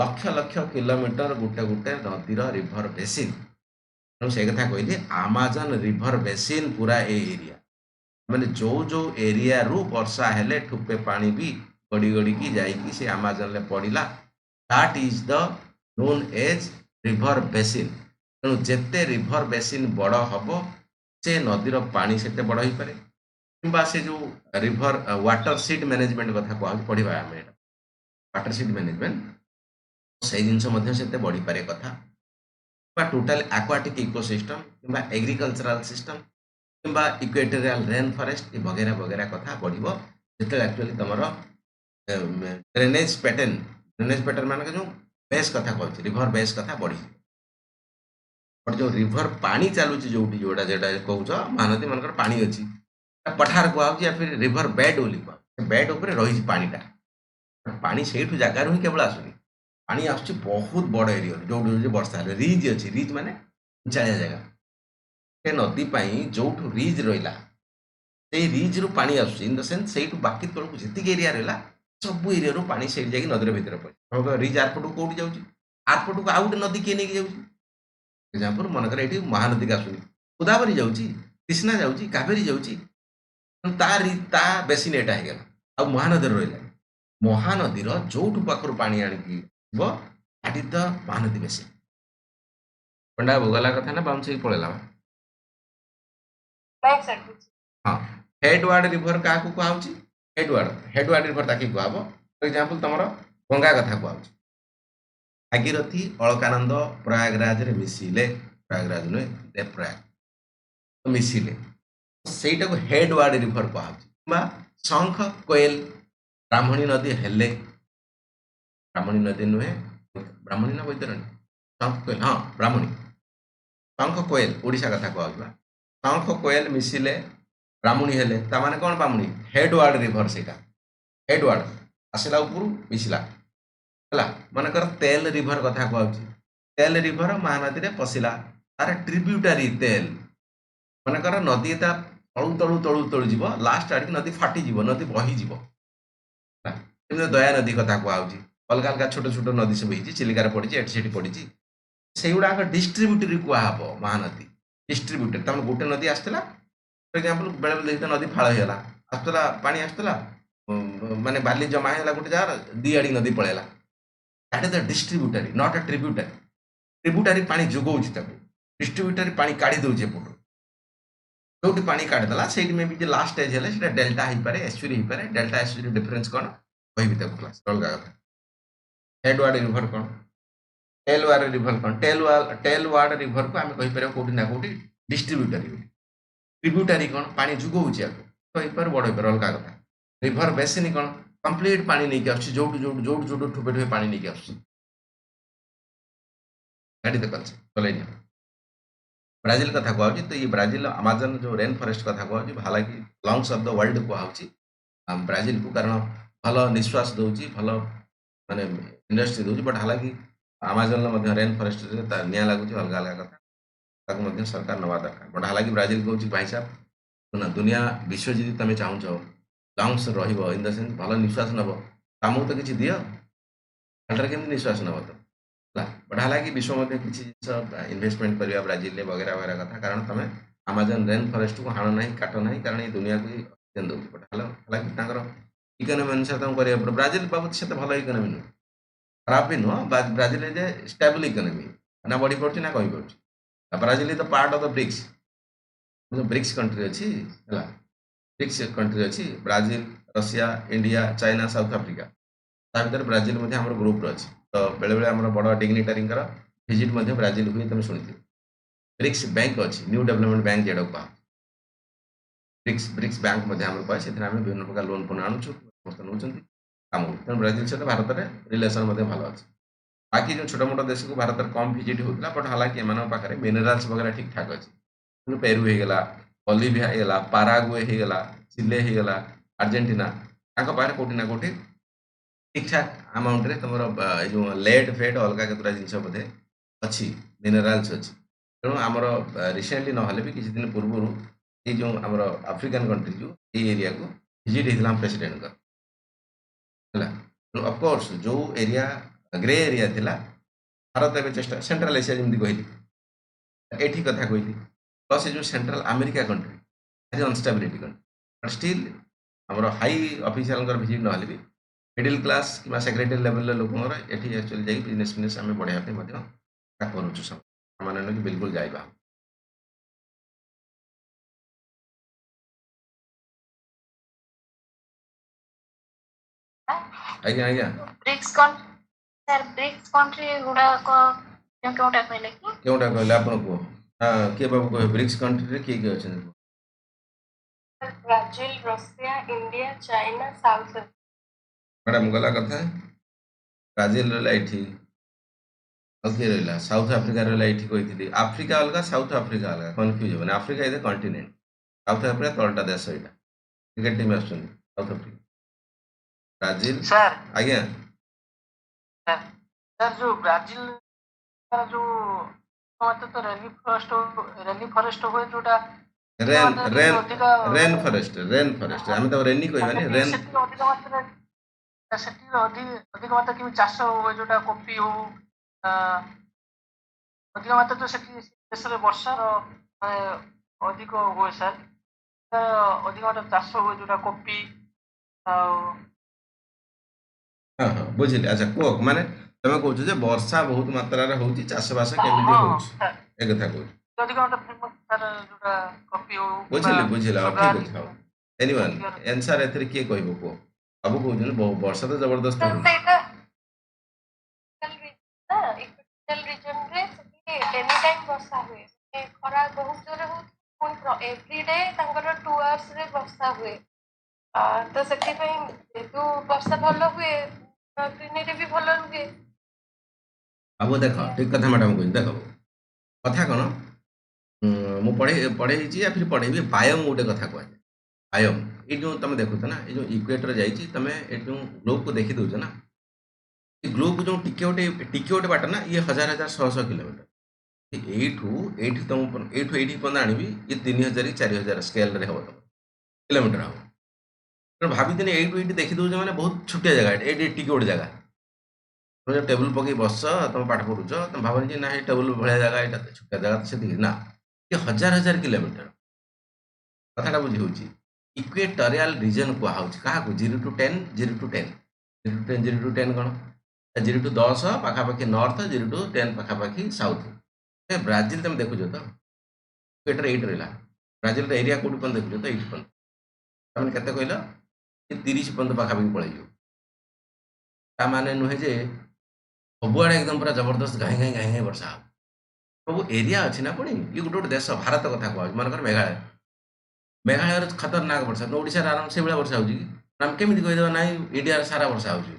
ଲକ୍ଷ ଲକ୍ଷ କିଲୋମିଟର ଗୋଟେ ନଦୀର ରିଭର ବେସିନ୍। ତେଣୁ ସେ କଥା କହିଲି ଆମାଜନ ରିଭର ବେସିନ୍ ପୁରା ଏ ଏରିଆ, ମାନେ ଯୋଉ ଏରିଆରୁ ବର୍ଷା ହେଲେ ଠୁପେ ପାଣି ବି ଗଡ଼ି ଗଡ଼ିକି ଯାଇକି ସେ ଆମାଜନରେ ପଡ଼ିଲା, that is the known as river basin। ତେଣୁ ଯେତେ ରିଭର ବେସିନ୍ ବଡ଼ ହବ ସେ ନଦୀର ପାଣି ସେତେ ବଡ଼ ହେଇପାରେ, କିମ୍ବା ସେ ଯୋଉ ରିଭର ୱାଟର ସିଟ୍ ମ୍ୟାନେଜମେଣ୍ଟ କଥା କୁହାହଉଛି ପଢ଼ିବା ଆମେ ୱାଟର ସିଟ୍ ମ୍ୟାନେଜମେଣ୍ଟ, ସେଇ ଜିନିଷ ମଧ୍ୟ ସେତେ ବଢ଼ିପାରେ କଥା, ବା ଟୋଟାଲ ଆକ୍ୱାଟିକ୍ ଇକୋସିଷ୍ଟମ କିମ୍ବା ଏଗ୍ରିକଲଚରାଲ ସିଷ୍ଟମ କିମ୍ବା ଇକ୍ୱେଟୋରିଆଲ ରେନ୍ ଫରେଷ୍ଟ ଏ ବଗେରା କଥା ବଢ଼ିବ ଯେତେବେଳେ ଆକ୍ଚୁଆଲି ତମର ଡ୍ରେନେଜ ପ୍ୟାଟର୍ନ ମାନେ ଯୋଉ ବେସ୍ କଥା କହୁଛି ରିଭର ବେସ୍ କଥା ବଢ଼ିଯିବ। ବଟ୍ ଯୋଉ ରିଭର ପାଣି ଚାଲୁଛି ଯୋଉଠି ଯୋଉଟା କହୁଛ ମହାନଦୀ ମାନଙ୍କର ପାଣି ଅଛି ପଠାର କୁହାହଉଛି या फिर ରିଭର ବେଡ୍ ବୋଲି କୁହାହଉଛି, ବେଡ୍ ଉପରେ ରହିଛି ପାଣିଟା, ପାଣି ସେଇଠୁ ଜାଗାରୁ ହିଁ କେବଳ ଆସୁନି, ପାଣି ଆସୁଛି ବହୁତ ବଡ଼ ଏରିଆ ଯୋଉଠି ବର୍ଷା ହେଲେ ରିଜ୍ ଅଛି, ରିଜ୍ ମାନେ ଉଞ୍ଚାଳିଆ ଜାଗା, ସେ ନଦୀ ପାଇଁ ଯୋଉଠୁ ରିଜ୍ ରହିଲା ସେଇ ରିଜ୍ରୁ ପାଣି ଆସୁଛି ଇନ୍ ଦ ସେନ୍ସ ସେଇଠୁ ବାକି ତଳକୁ ଯେତିକି ଏରିଆ ରହିଲା ସବୁ ଏରିଆରୁ ପାଣି ସେଇଠି ଯାଇକି ନଦୀର ଭିତରେ ପଡିଛି। ରିଜ୍ ଆରପଟକୁ କୋଉଠି ଯାଉଛି, ଆରପଟକୁ ଆଉ ଗୋଟେ ନଦୀ କିଏ ନେଇକି ଯାଉଛି, ଏକ୍ସାମ୍ପଲ ମନେକର ଏଇଠି ମହାନଦୀକି ଆସୁନି, ଗୋଦାବରୀ ଯାଉଛି, କୃଷ୍ଣା ଯାଉଛି, କାବେରୀ ଯାଉଛି, ତା ବେସିନ୍ ଏଟା ହେଇଗଲା, ଆଉ ମହାନଦୀରେ ରହିଲା, ମହାନଦୀର ଯୋଉଠୁ ପାଖରୁ ପାଣି ଆଣିକି ଯିବ that is the Mahanadi basin. Panda ଗଲା କଥା ନା ବାଉନ୍ସ ହେଇକି ପଳେଇଲା? ନାଇଁ ସାର୍ ବୁଝି ହଁ, ହେଡୱାର୍ଡ ରିଭର କାହାକୁ କୁହାହଉଛି, ହେଡୱାର୍ଡ ରିଭର ତାକୁ କୁହାହବ। ଫର ଏକ୍ସାମ୍ପଲ ତମର ଗଙ୍ଗା କଥା କୁହାହଉଛି, ଭାଗୀରଥୀ ଅଳକାନନ୍ଦ ପ୍ରୟାଗରାଜରେ ମିଶିଲେ, ପ୍ରୟାଗରାଜ ନୁହେଁ ପ୍ରୟାଗ ମିଶିଲେ, ସେଇଟାକୁ ହେଡୱାର୍ଡ ରିଭର କୁହାହଉଛି। କିମ୍ବା ଶଙ୍ଖ କୋଏଲ ବ୍ରାହ୍ମଣୀ ନଦୀ ହେଲେ, ବ୍ରାହ୍ମଣୀ ନଦୀ ନୁହେଁ ବ୍ରାହ୍ମଣୀ ନା ବୈତରଣୀ, ଶଙ୍ଖ କୋଏଲ, ହଁ ବ୍ରାହ୍ମଣୀ, ଶଙ୍ଖ କୋଏଲ ଓଡ଼ିଶା କଥା କୁହାହଉଥିବା, ଶଙ୍ଖ କୋଏଲ ମିଶିଲେ ବ୍ରାହ୍ମଣୀ ହେଲେ, ତାମାନେ କ'ଣ ବ୍ରାହ୍ମଣୀ ହେଡୱାର୍ଡ ରିଭର, ସେଇଟା ହେଡୱାର୍ଡ ଆସିଲା ଉପରୁ ମିଶିଲା ହେଲା। ମନେକର ତେଲ ରିଭର କଥା କୁହାହଉଛି, ତେଲ ରିଭର ମହାନଦୀରେ ପଶିଲା, ତାର ଟ୍ରିବ୍ୟୁଟାରି ତେଲ, ମନେକର ନଦୀ ତା ତଳୁ ଯିବ, ଲାଷ୍ଟ ଆଡ଼ିକି ନଦୀ ଫାଟିଯିବ, ନଦୀ ବହିଯିବ, ଯେମିତି ଦୟା ନଦୀ କଥା କୁହାହଉଛି, ଅଲଗା ଅଲଗା ଛୋଟ ଛୋଟ ନଦୀ ସବୁ ହେଇଛି, ଚିଲିକାରେ ପଡ଼ିଛି, ଏଠି ସେଠି ପଡ଼ିଛି, ସେଇଗୁଡ଼ାକ ଡିଷ୍ଟ୍ରିବ୍ୟୁଟରି କୁହାହବ ମହାନଦୀ, ଡିଷ୍ଟ୍ରିବ୍ୟୁଟର। ତମେ ଗୋଟେ ନଦୀ ଆସିଥିଲା ଫର ଏକ୍ସାମ୍ପଲ ବେଳେବେଳେ ଦେଖିତ ନଦୀ ଫାଳ ହେଇଗଲା, ଆସୁଥିଲା ପାଣି ଆସୁଥିଲା ମାନେ ବାଲି ଜମା ହେଇଗଲା ଗୋଟେ ଜାଗାରେ, ଦି ଆଡ଼ିକି ନଦୀ ପଳେଇଲା, that is the distributary not a tributary। Tributary ପାଣି ଯୋଗଉଛି ତାକୁ, ଡିଷ୍ଟ୍ରିବ୍ୟୁଟାରୀ ପାଣି କାଢି ଦଉଛି ଏପଟୁ, ଯୋଉଠି ପାଣି କାଢିଦେଲା ସେଇଠି ମେ ବି ଯେ ଲାଷ୍ଟ ଷ୍ଟେଜ୍ ହେଲେ ସେଟା ଡେଲ୍ଟା ହେଇପାରେ, ଏସ୍ଚୁରି ହେଇପାରେ, ଡେଲ୍ଟା ଏସ୍ଚୁରି ଡିଫରେନ୍ସ କ'ଣ କହିବି ତାକୁ କ୍ଲାସ୍, ଅଲଗା କଥା। ହେଡୱାର୍ଡ ରିଭର କ'ଣ, ଟେଲୱାର୍ଡ ରିଭର କ'ଣ, ଟେଲୱାର୍ଡ ରିଭରକୁ ଆମେ କହିପାରିବା କୋଉଠି ନା କୋଉଠି ଡିଷ୍ଟ୍ରିବ୍ୟୁଟାରୀ, ଟ୍ରିବ୍ୟୁଟାରୀ କ'ଣ ପାଣି ଯୋଗଉଛି ଆକୁ, ହେଇପାରେ ବଡ଼ ହେଇପାରେ, ଅଲଗା କଥା। ରିଭର ବେସିନ୍ କ'ଣ କମ୍ପ୍ଲିଟ ପାଣି ନେଇକି ଆସୁଛି, ଯୋଉଠୁ ଠୁପେ ଠୁପେ ପାଣି ନେଇକି ଆସୁଛି, ଗାଡ଼ି ଦେଖ ଚଲେଇ ନିଅ। ବ୍ରାଜିଲ କଥା କୁହାହଉଛି, ତ ଇଏ ବ୍ରାଜିଲ ଆମାଜନ ଯୋଉ ରେନ୍ ଫରେଷ୍ଟ କଥା କୁହାହଉଛି, ହାଲାକି ଲଙ୍ଗସ୍ ଅଫ୍ ଦ ୱାର୍ଲଡ କୁହାହଉଛି ବ୍ରାଜିଲକୁ, କାରଣ ଭଲ ନିଶ୍ୱାସ ଦଉଛି, ଭଲ ମାନେ ଇଣ୍ଡଷ୍ଟ୍ରି ଦଉଛି, ବଟ୍ ହାଲାକି ଆମାଜନରେ ମଧ୍ୟ ରେନ୍ ଫରେଷ୍ଟରେ ତା ନିଆଁ ଲାଗୁଛି, ଅଲଗା ଅଲଗା କଥା, ତାକୁ ମଧ୍ୟ ସରକାର ନେବା ଦରକାର। ବଟ୍ ହାଲାକି ବ୍ରାଜିଲ କହୁଛି ଭାଇ ସାହେବ ନା, ଦୁନିଆ ବିଶ୍ୱ ଯଦି ତମେ ଚାହୁଁଛ ଲଙ୍ଗସ୍ ରହିବ, ଇନ୍ ଦ ସେନ୍ସ ଭଲ ନିଶ୍ୱାସ ନେବ, ଆମକୁ ତ କିଛି ଦିଅ, ଖାଲିଟାରେ କେମିତି ନିଶ୍ୱାସ ନେବ ତ ହେଲା। ବଟ୍ ହାଲାକି ବିଶ୍ୱ ମଧ୍ୟ କିଛି ଜିନିଷ ଇନଭେଷ୍ଟମେଣ୍ଟ କରିବା ବ୍ରାଜିଲରେ ବଗେରା କଥା, କାରଣ ତମେ ଆମାଜନ ରେନ୍ ଫରେଷ୍ଟକୁ ହାଣ ନାହିଁ, କାଟ ନାହିଁ, କାରଣ ଏଇ ଦୁନିଆକୁ ଅକ୍ସିଜେନ ଦେଉଛି। ବଟ୍ ହାଲାକି ତାଙ୍କର ଇକୋନୋମି ଅନୁସାରେ ତାଙ୍କୁ କରିବାକୁ ପଡ଼ିବ। ବ୍ରାଜିଲ ବାବଦ ସେତେ ଭଲ ଇକୋନୋମି ନୁହେଁ, ଖରାପ ବି ନୁହଁ, ବ୍ରାଜିଲରେ ଯେ ଷ୍ଟେବଲ ଇକୋନୋମି, ନା ବଢ଼ି ପାରୁଛି ନା କମି ପାରୁଛି। Brazil is the part of the BRICS country ଅଛି ହେଲା, ବ୍ରିକ୍ସ କଣ୍ଟ୍ରି ଅଛି Brazil, Russia, India, China, south Africa, ତା ଭିତରେ ବ୍ରାଜିଲ ମଧ୍ୟ ଆମର ଗ୍ରୁପ୍ରେ ଅଛି। ତ ବେଳେବେଳେ ଆମର ବଡ଼ ଡିଗ୍ନିଟାରୀଙ୍କର ଭିଜିଟ୍ ମଧ୍ୟ ବ୍ରାଜିଲ ହୁଏ, ତୁମେ ଶୁଣିଥିବ। ବ୍ରିକ୍ସ ବ୍ୟାଙ୍କ ଅଛି, ନ୍ୟୁ ଡେଭଲପମେଣ୍ଟ ବ୍ୟାଙ୍କ ଯେଉଁଟାକୁ କୁହା ବ୍ରିକ୍ସ ବ୍ୟାଙ୍କ ମଧ୍ୟ ଆମର କୁହା, ସେଥିରେ ଆମେ ବିଭିନ୍ନ ପ୍ରକାର ଲୋନ୍ ଫୋନ୍ ଆଣୁଛୁ, ସମସ୍ତେ ନେଉଛନ୍ତି କାମ ହଉଛି। ତେଣୁ ବ୍ରାଜିଲ ସହିତ ଭାରତରେ ରିଲେସନ୍ ମଧ୍ୟ ଭଲ ଅଛି। ବାକି ଯେଉଁ ଛୋଟ ମୋଟ ଦେଶକୁ ଭାରତରେ କମ୍ ଭିଜିଟ୍ ହେଉଥିଲା, ବଟ୍ ହାଲାକି ଏମାନଙ୍କ ପାଖରେ ମିନେରାଲ୍ସ ବଗେରା ଠିକ୍ ଠାକ୍ ଅଛି। କିନ୍ତୁ ପେରୁ ହେଇଗଲା, ବଲିଭିଆ ହେଇଗଲା, ପାରାଗୁଏ ହେଇଗଲା, ଚିଲେ ହେଇଗଲା, ଆର୍ଜେଣ୍ଟିନା, ତାଙ୍କ ପାଖରେ କୋଉଠି ନା କୋଉଠି ଠିକ୍ ଠାକ୍ ଆମାଉଣ୍ଟରେ ତୁମର ଏଇ ଯେଉଁ ଲେଟ୍ ଫେଟ୍ ଅଲଗା କେତେଟା ଜିନିଷ ବୋଧେ ଅଛି, ମିନେରାଲ୍ସ ଅଛି। ତେଣୁ ଆମର ରିସେଣ୍ଟଲି ନହେଲେ ବି କିଛି ଦିନ ପୂର୍ବରୁ ଏଇ ଯେଉଁ ଆମର ଆଫ୍ରିକାନ୍ କଣ୍ଟ୍ରି ଯେଉଁ ଏଇ ଏରିଆକୁ ଭିଜିଟ୍ ହେଇଥିଲା ଆମ ପ୍ରେସିଡେଣ୍ଟଙ୍କର, ହେଲା। ତେଣୁ ଅଫକୋର୍ସ ଯେଉଁ ଏରିଆ ଗ୍ରେ ଏରିଆ ଥିଲା, ଭାରତ ଏବେ ଚେଷ୍ଟା, ସେଣ୍ଟ୍ରାଲ ଏସିଆ ଯେମିତି କହିଲି, ଏଠି କଥା କହିଲି, ପ୍ଲସ୍ ଏ ଯେଉଁ ସେଣ୍ଟ୍ରାଲ ଆମେରିକା କଣ୍ଟ୍ରି ଭାରି ଅନଷ୍ଟାବିଲିଟି କଣ୍ଟ୍ରି, ବଟ୍ ଷ୍ଟିଲ୍ ଆମର ହାଇ ଅଫିସିଆଲଙ୍କର ଭିଜିଟ୍ ନହେଲେ ବି ମିଡିଲ୍ କ୍ଲାସ୍ କିମ୍ବା ସେକ୍ରେଟାରୀ ଲେଭେଲର ଲୋକଙ୍କର ଏଠି ଆକ୍ଚୁଆଲି ଯାଇ ବିଜନେସ୍ ଆମେ ବଢ଼ାଇବା ପାଇଁ ମଧ୍ୟ କରୁଛୁ। ସାମାନ୍ୟ ନୁହେଁ କି ବିଲକୁଲ ଯାଇବା। ଆଜ୍ଞା ଆଜ୍ଞା ବ୍ରିକ୍ସ କଣ୍ଟ୍ରି ଗୁଡାକ କେଉଁଟା କହିଲେ କି? କେଉଁଟା କହିଲେ ଆପଣ କୁହ? କିଏ ବାବୁ କହିବେ? ବ୍ରିକ୍ସ କଣ୍ଟ୍ରିରେ କିଏ କିଏ ଅଛନ୍ତି? Brazil, Russia, India, China, south Africa. Madam ଗଲା କଥା, ବ୍ରାଜିଲ ରହିଲା ଏଠି, ଆଉ କିଏ ରହିଲା? ସାଉଥ ଆଫ୍ରିକା ରହିଲା ଏଠି କହିଥିଲି। ଆଫ୍ରିକା ଅଲଗା, ସାଉଥ ଆଫ୍ରିକା ଅଲଗା, କନଫ୍ୟୁଜ୍ ହେବନି। Africa is a continent, south Africa ତଳଟା ଦେଶ। ଏଇଟା କ୍ରିକେଟ ଟିମ୍ ଆସୁଛନ୍ତି ସାଉଥ ଆଫ୍ରିକା, ବ୍ରାଜିଲ। ସାର୍ ଆଜ୍ଞା ସାର୍ ଯୋଉ ବ୍ରାଜିଲ ଯୋଉ ମତେ ତ ରେନି ଫରେଷ୍ଟ ହୁଏ ଯୋଉଟା ରେନ୍ ରେନ୍ ଅଧିକ ରେନ୍ ଫରେଷ୍ଟ, ରେନ୍ ଫରେଷ୍ଟ, ଆମେ ତାକୁ ରେନି କହିବାନି, ରେନ୍। ସେଠି ଅଧିକ ମାତ୍ରାରେ ସେଠି ଅଧିକ ମାତ୍ରାରେ କେମିତି ଚାଷ ହୁଏ ଯୋଉଟା କଫି ହଉ ଅଧିକ ମାତ୍ରାରେ ତ ସେଠି ଦେଶରେ ବର୍ଷାର ମାନେ ଅଧିକ ହୁଏ ସାର୍। ଅଧିକ ମାତ୍ରାରେ ଚାଷ ହୁଏ ଯୋଉଟା କଫି ଆଉ ହଁ ହଁ ବୁଝିଲି। ଆଚ୍ଛା କୁହ, ମାନେ ତମେ କହୁଛ ଯେ ବର୍ଷା ବହୁତ ମାତ୍ରାରେ ହଉଛି, ଚାଷବାସ କେମିତି ହଁ ହଉଛି, ସାର୍ ଏ କଥା କହୁଛ। ଅଧିକ ମାତ୍ରାରେ ଫେମସ୍ ସାର୍ ଯୋଉଟା କଫି ହଉ କିମ୍ବା ବୁଝିଲି ବୁଝିଲି, ହଉ ଠିକ୍ ସୁଗାର ଅଛି, ହଉ। ଏନିୱାନ୍ ଏନ୍ସାର ଏଥିରେ କିଏ କହିବ କୁହ? ସବୁ କହୁଛନ୍ତି ବର୍ଷା ତ ଜବରଦସ୍ତ ହଉଛି। ସେଇଟା ଇକ୍ୱେଟୋରିଆଲ ରିଜନରେ ସେଠି ଏନି ଟାଇମ୍ ବର୍ଷା ହୁଏ। ଖରା ବହୁତ ଜୋରେ ହଉଛି, ପୁଣି ଏଭ୍ରିଡେ ତାଙ୍କର 2 ଆୱାର୍ସରେ ବର୍ଷା ହୁଏ। ତ ସେଥିପାଇଁ ଯେହେତୁ ବର୍ଷା ଭଲ ହୁଏ, ଗ୍ରୀନେରୀ ବି ଭଲ ରୁହେ। ବାବୁ ଦେଖ, ଠିକ୍ କଥା ମ୍ୟାଡ଼ାମ କହୁଛି। ଦେଖ କଥା କ'ଣ, ମୁଁ ପଢ଼େଇଛି या फिर ପଢ଼େଇବି, ବାୟୋମ୍ ଗୋଟେ କଥା କୁହାଯାଏ। ବାୟୋମ୍, ଏଇ ଯେଉଁ ତମେ ଦେଖୁଛ ନା, ଏଇ ଯେଉଁ ଇକ୍ୱେଟର ଯାଇଛି, ତମେ ଏଇ ଯେଉଁ ଗ୍ଲୋବକୁ ଦେଖି ଦେଉଛ ନା, ଏ ଗ୍ଲୋବକୁ ଯେଉଁ ଟିକେ ଗୋଟେ ବାଟ ନା, ଇଏ ହଜାର ହଜାର ଶହ ଶହ କିଲୋମିଟର। ଏଇଠୁ ତମ ଏଇଠି ପର୍ଯ୍ୟନ୍ତ ଆଣିବି, ଇଏ 3000 4000 ସ୍କେଲରେ ହେବ, ତମ କିଲୋମିଟର ହେବ। ତେଣୁ ଭାବିଦିନେ ଏଇଠି ଦେଖିଦେଉଛ ମାନେ ବହୁତ ଛୋଟିଆ ଜାଗା, ଏଇଠି ଟିକେ ଗୋଟେ ଜାଗା। ତମେ ଯେଉଁ ଟେବୁଲ ପକେଇ ବସଛ, ତମେ ପାଠ ପଢୁଛ, ତମେ ଭାବନି ଯେ ନା, ଏ ଟେବୁଲ ଭଳିଆ ଜାଗା, ଏଇଟା ଛୋଟିଆ ଜାଗା, ସେତିକି ନା, ଇଏ ହଜାର ହଜାର କିଲୋମିଟର। କଥାଟା ବୁଝି ହେଉଛି। ଇକ୍ୱେଟରିଆଲ ରିଜନ୍ କୁହାହେଉଛି କାହାକୁ? 0 to 10, 0 to 10, 0 to 10 କ'ଣ? 0 to 10 ପାଖାପାଖି ନର୍ଥ, 0 to 10 ପାଖାପାଖି ସାଉଥ। ବ୍ରାଜିଲ ତମେ ଦେଖୁଛ ତ, ଇକ୍ୱେଟର ଏଇଠି ରହିଲା। ବ୍ରାଜିଲର ଏରିଆ କୋଉଠି ପର୍ଯ୍ୟନ୍ତ ଦେଖୁଛ ତ, ଏଇଠି ପର୍ଯ୍ୟନ୍ତ। ତାମାନେ କେତେ କହିଲ? 30 ପର୍ଯ୍ୟନ୍ତ ପାଖାପାଖି ପଳେଇଯିବ। ତା ମାନେ ନୁହେଁ ଯେ ସବୁଆଡ଼େ ଏକଦମ ପୁରା ଜବରଦସ୍ତ ଘାଇଁ ବର୍ଷା ହେବ। ସବୁ ଏରିଆ ଅଛି ନା। ପୁଣି ଇଏ ଗୋଟେ ଗୋଟେ ଦେଶ, ଭାରତ କଥା କୁହାଯାଉଛି। ମନେକର ମେଘାଳୟର ଖତରନାକ ବର୍ଷା, ତ ଓଡ଼ିଶାରେ ଆରାମ ସେଇଭଳିଆ ବର୍ଷା ହେଉଛି କି? ଆମେ କେମିତି କହିଦେବା ନାଇଁ ଇଣ୍ଡିଆରେ ସାରା ବର୍ଷା ହେଉଛି?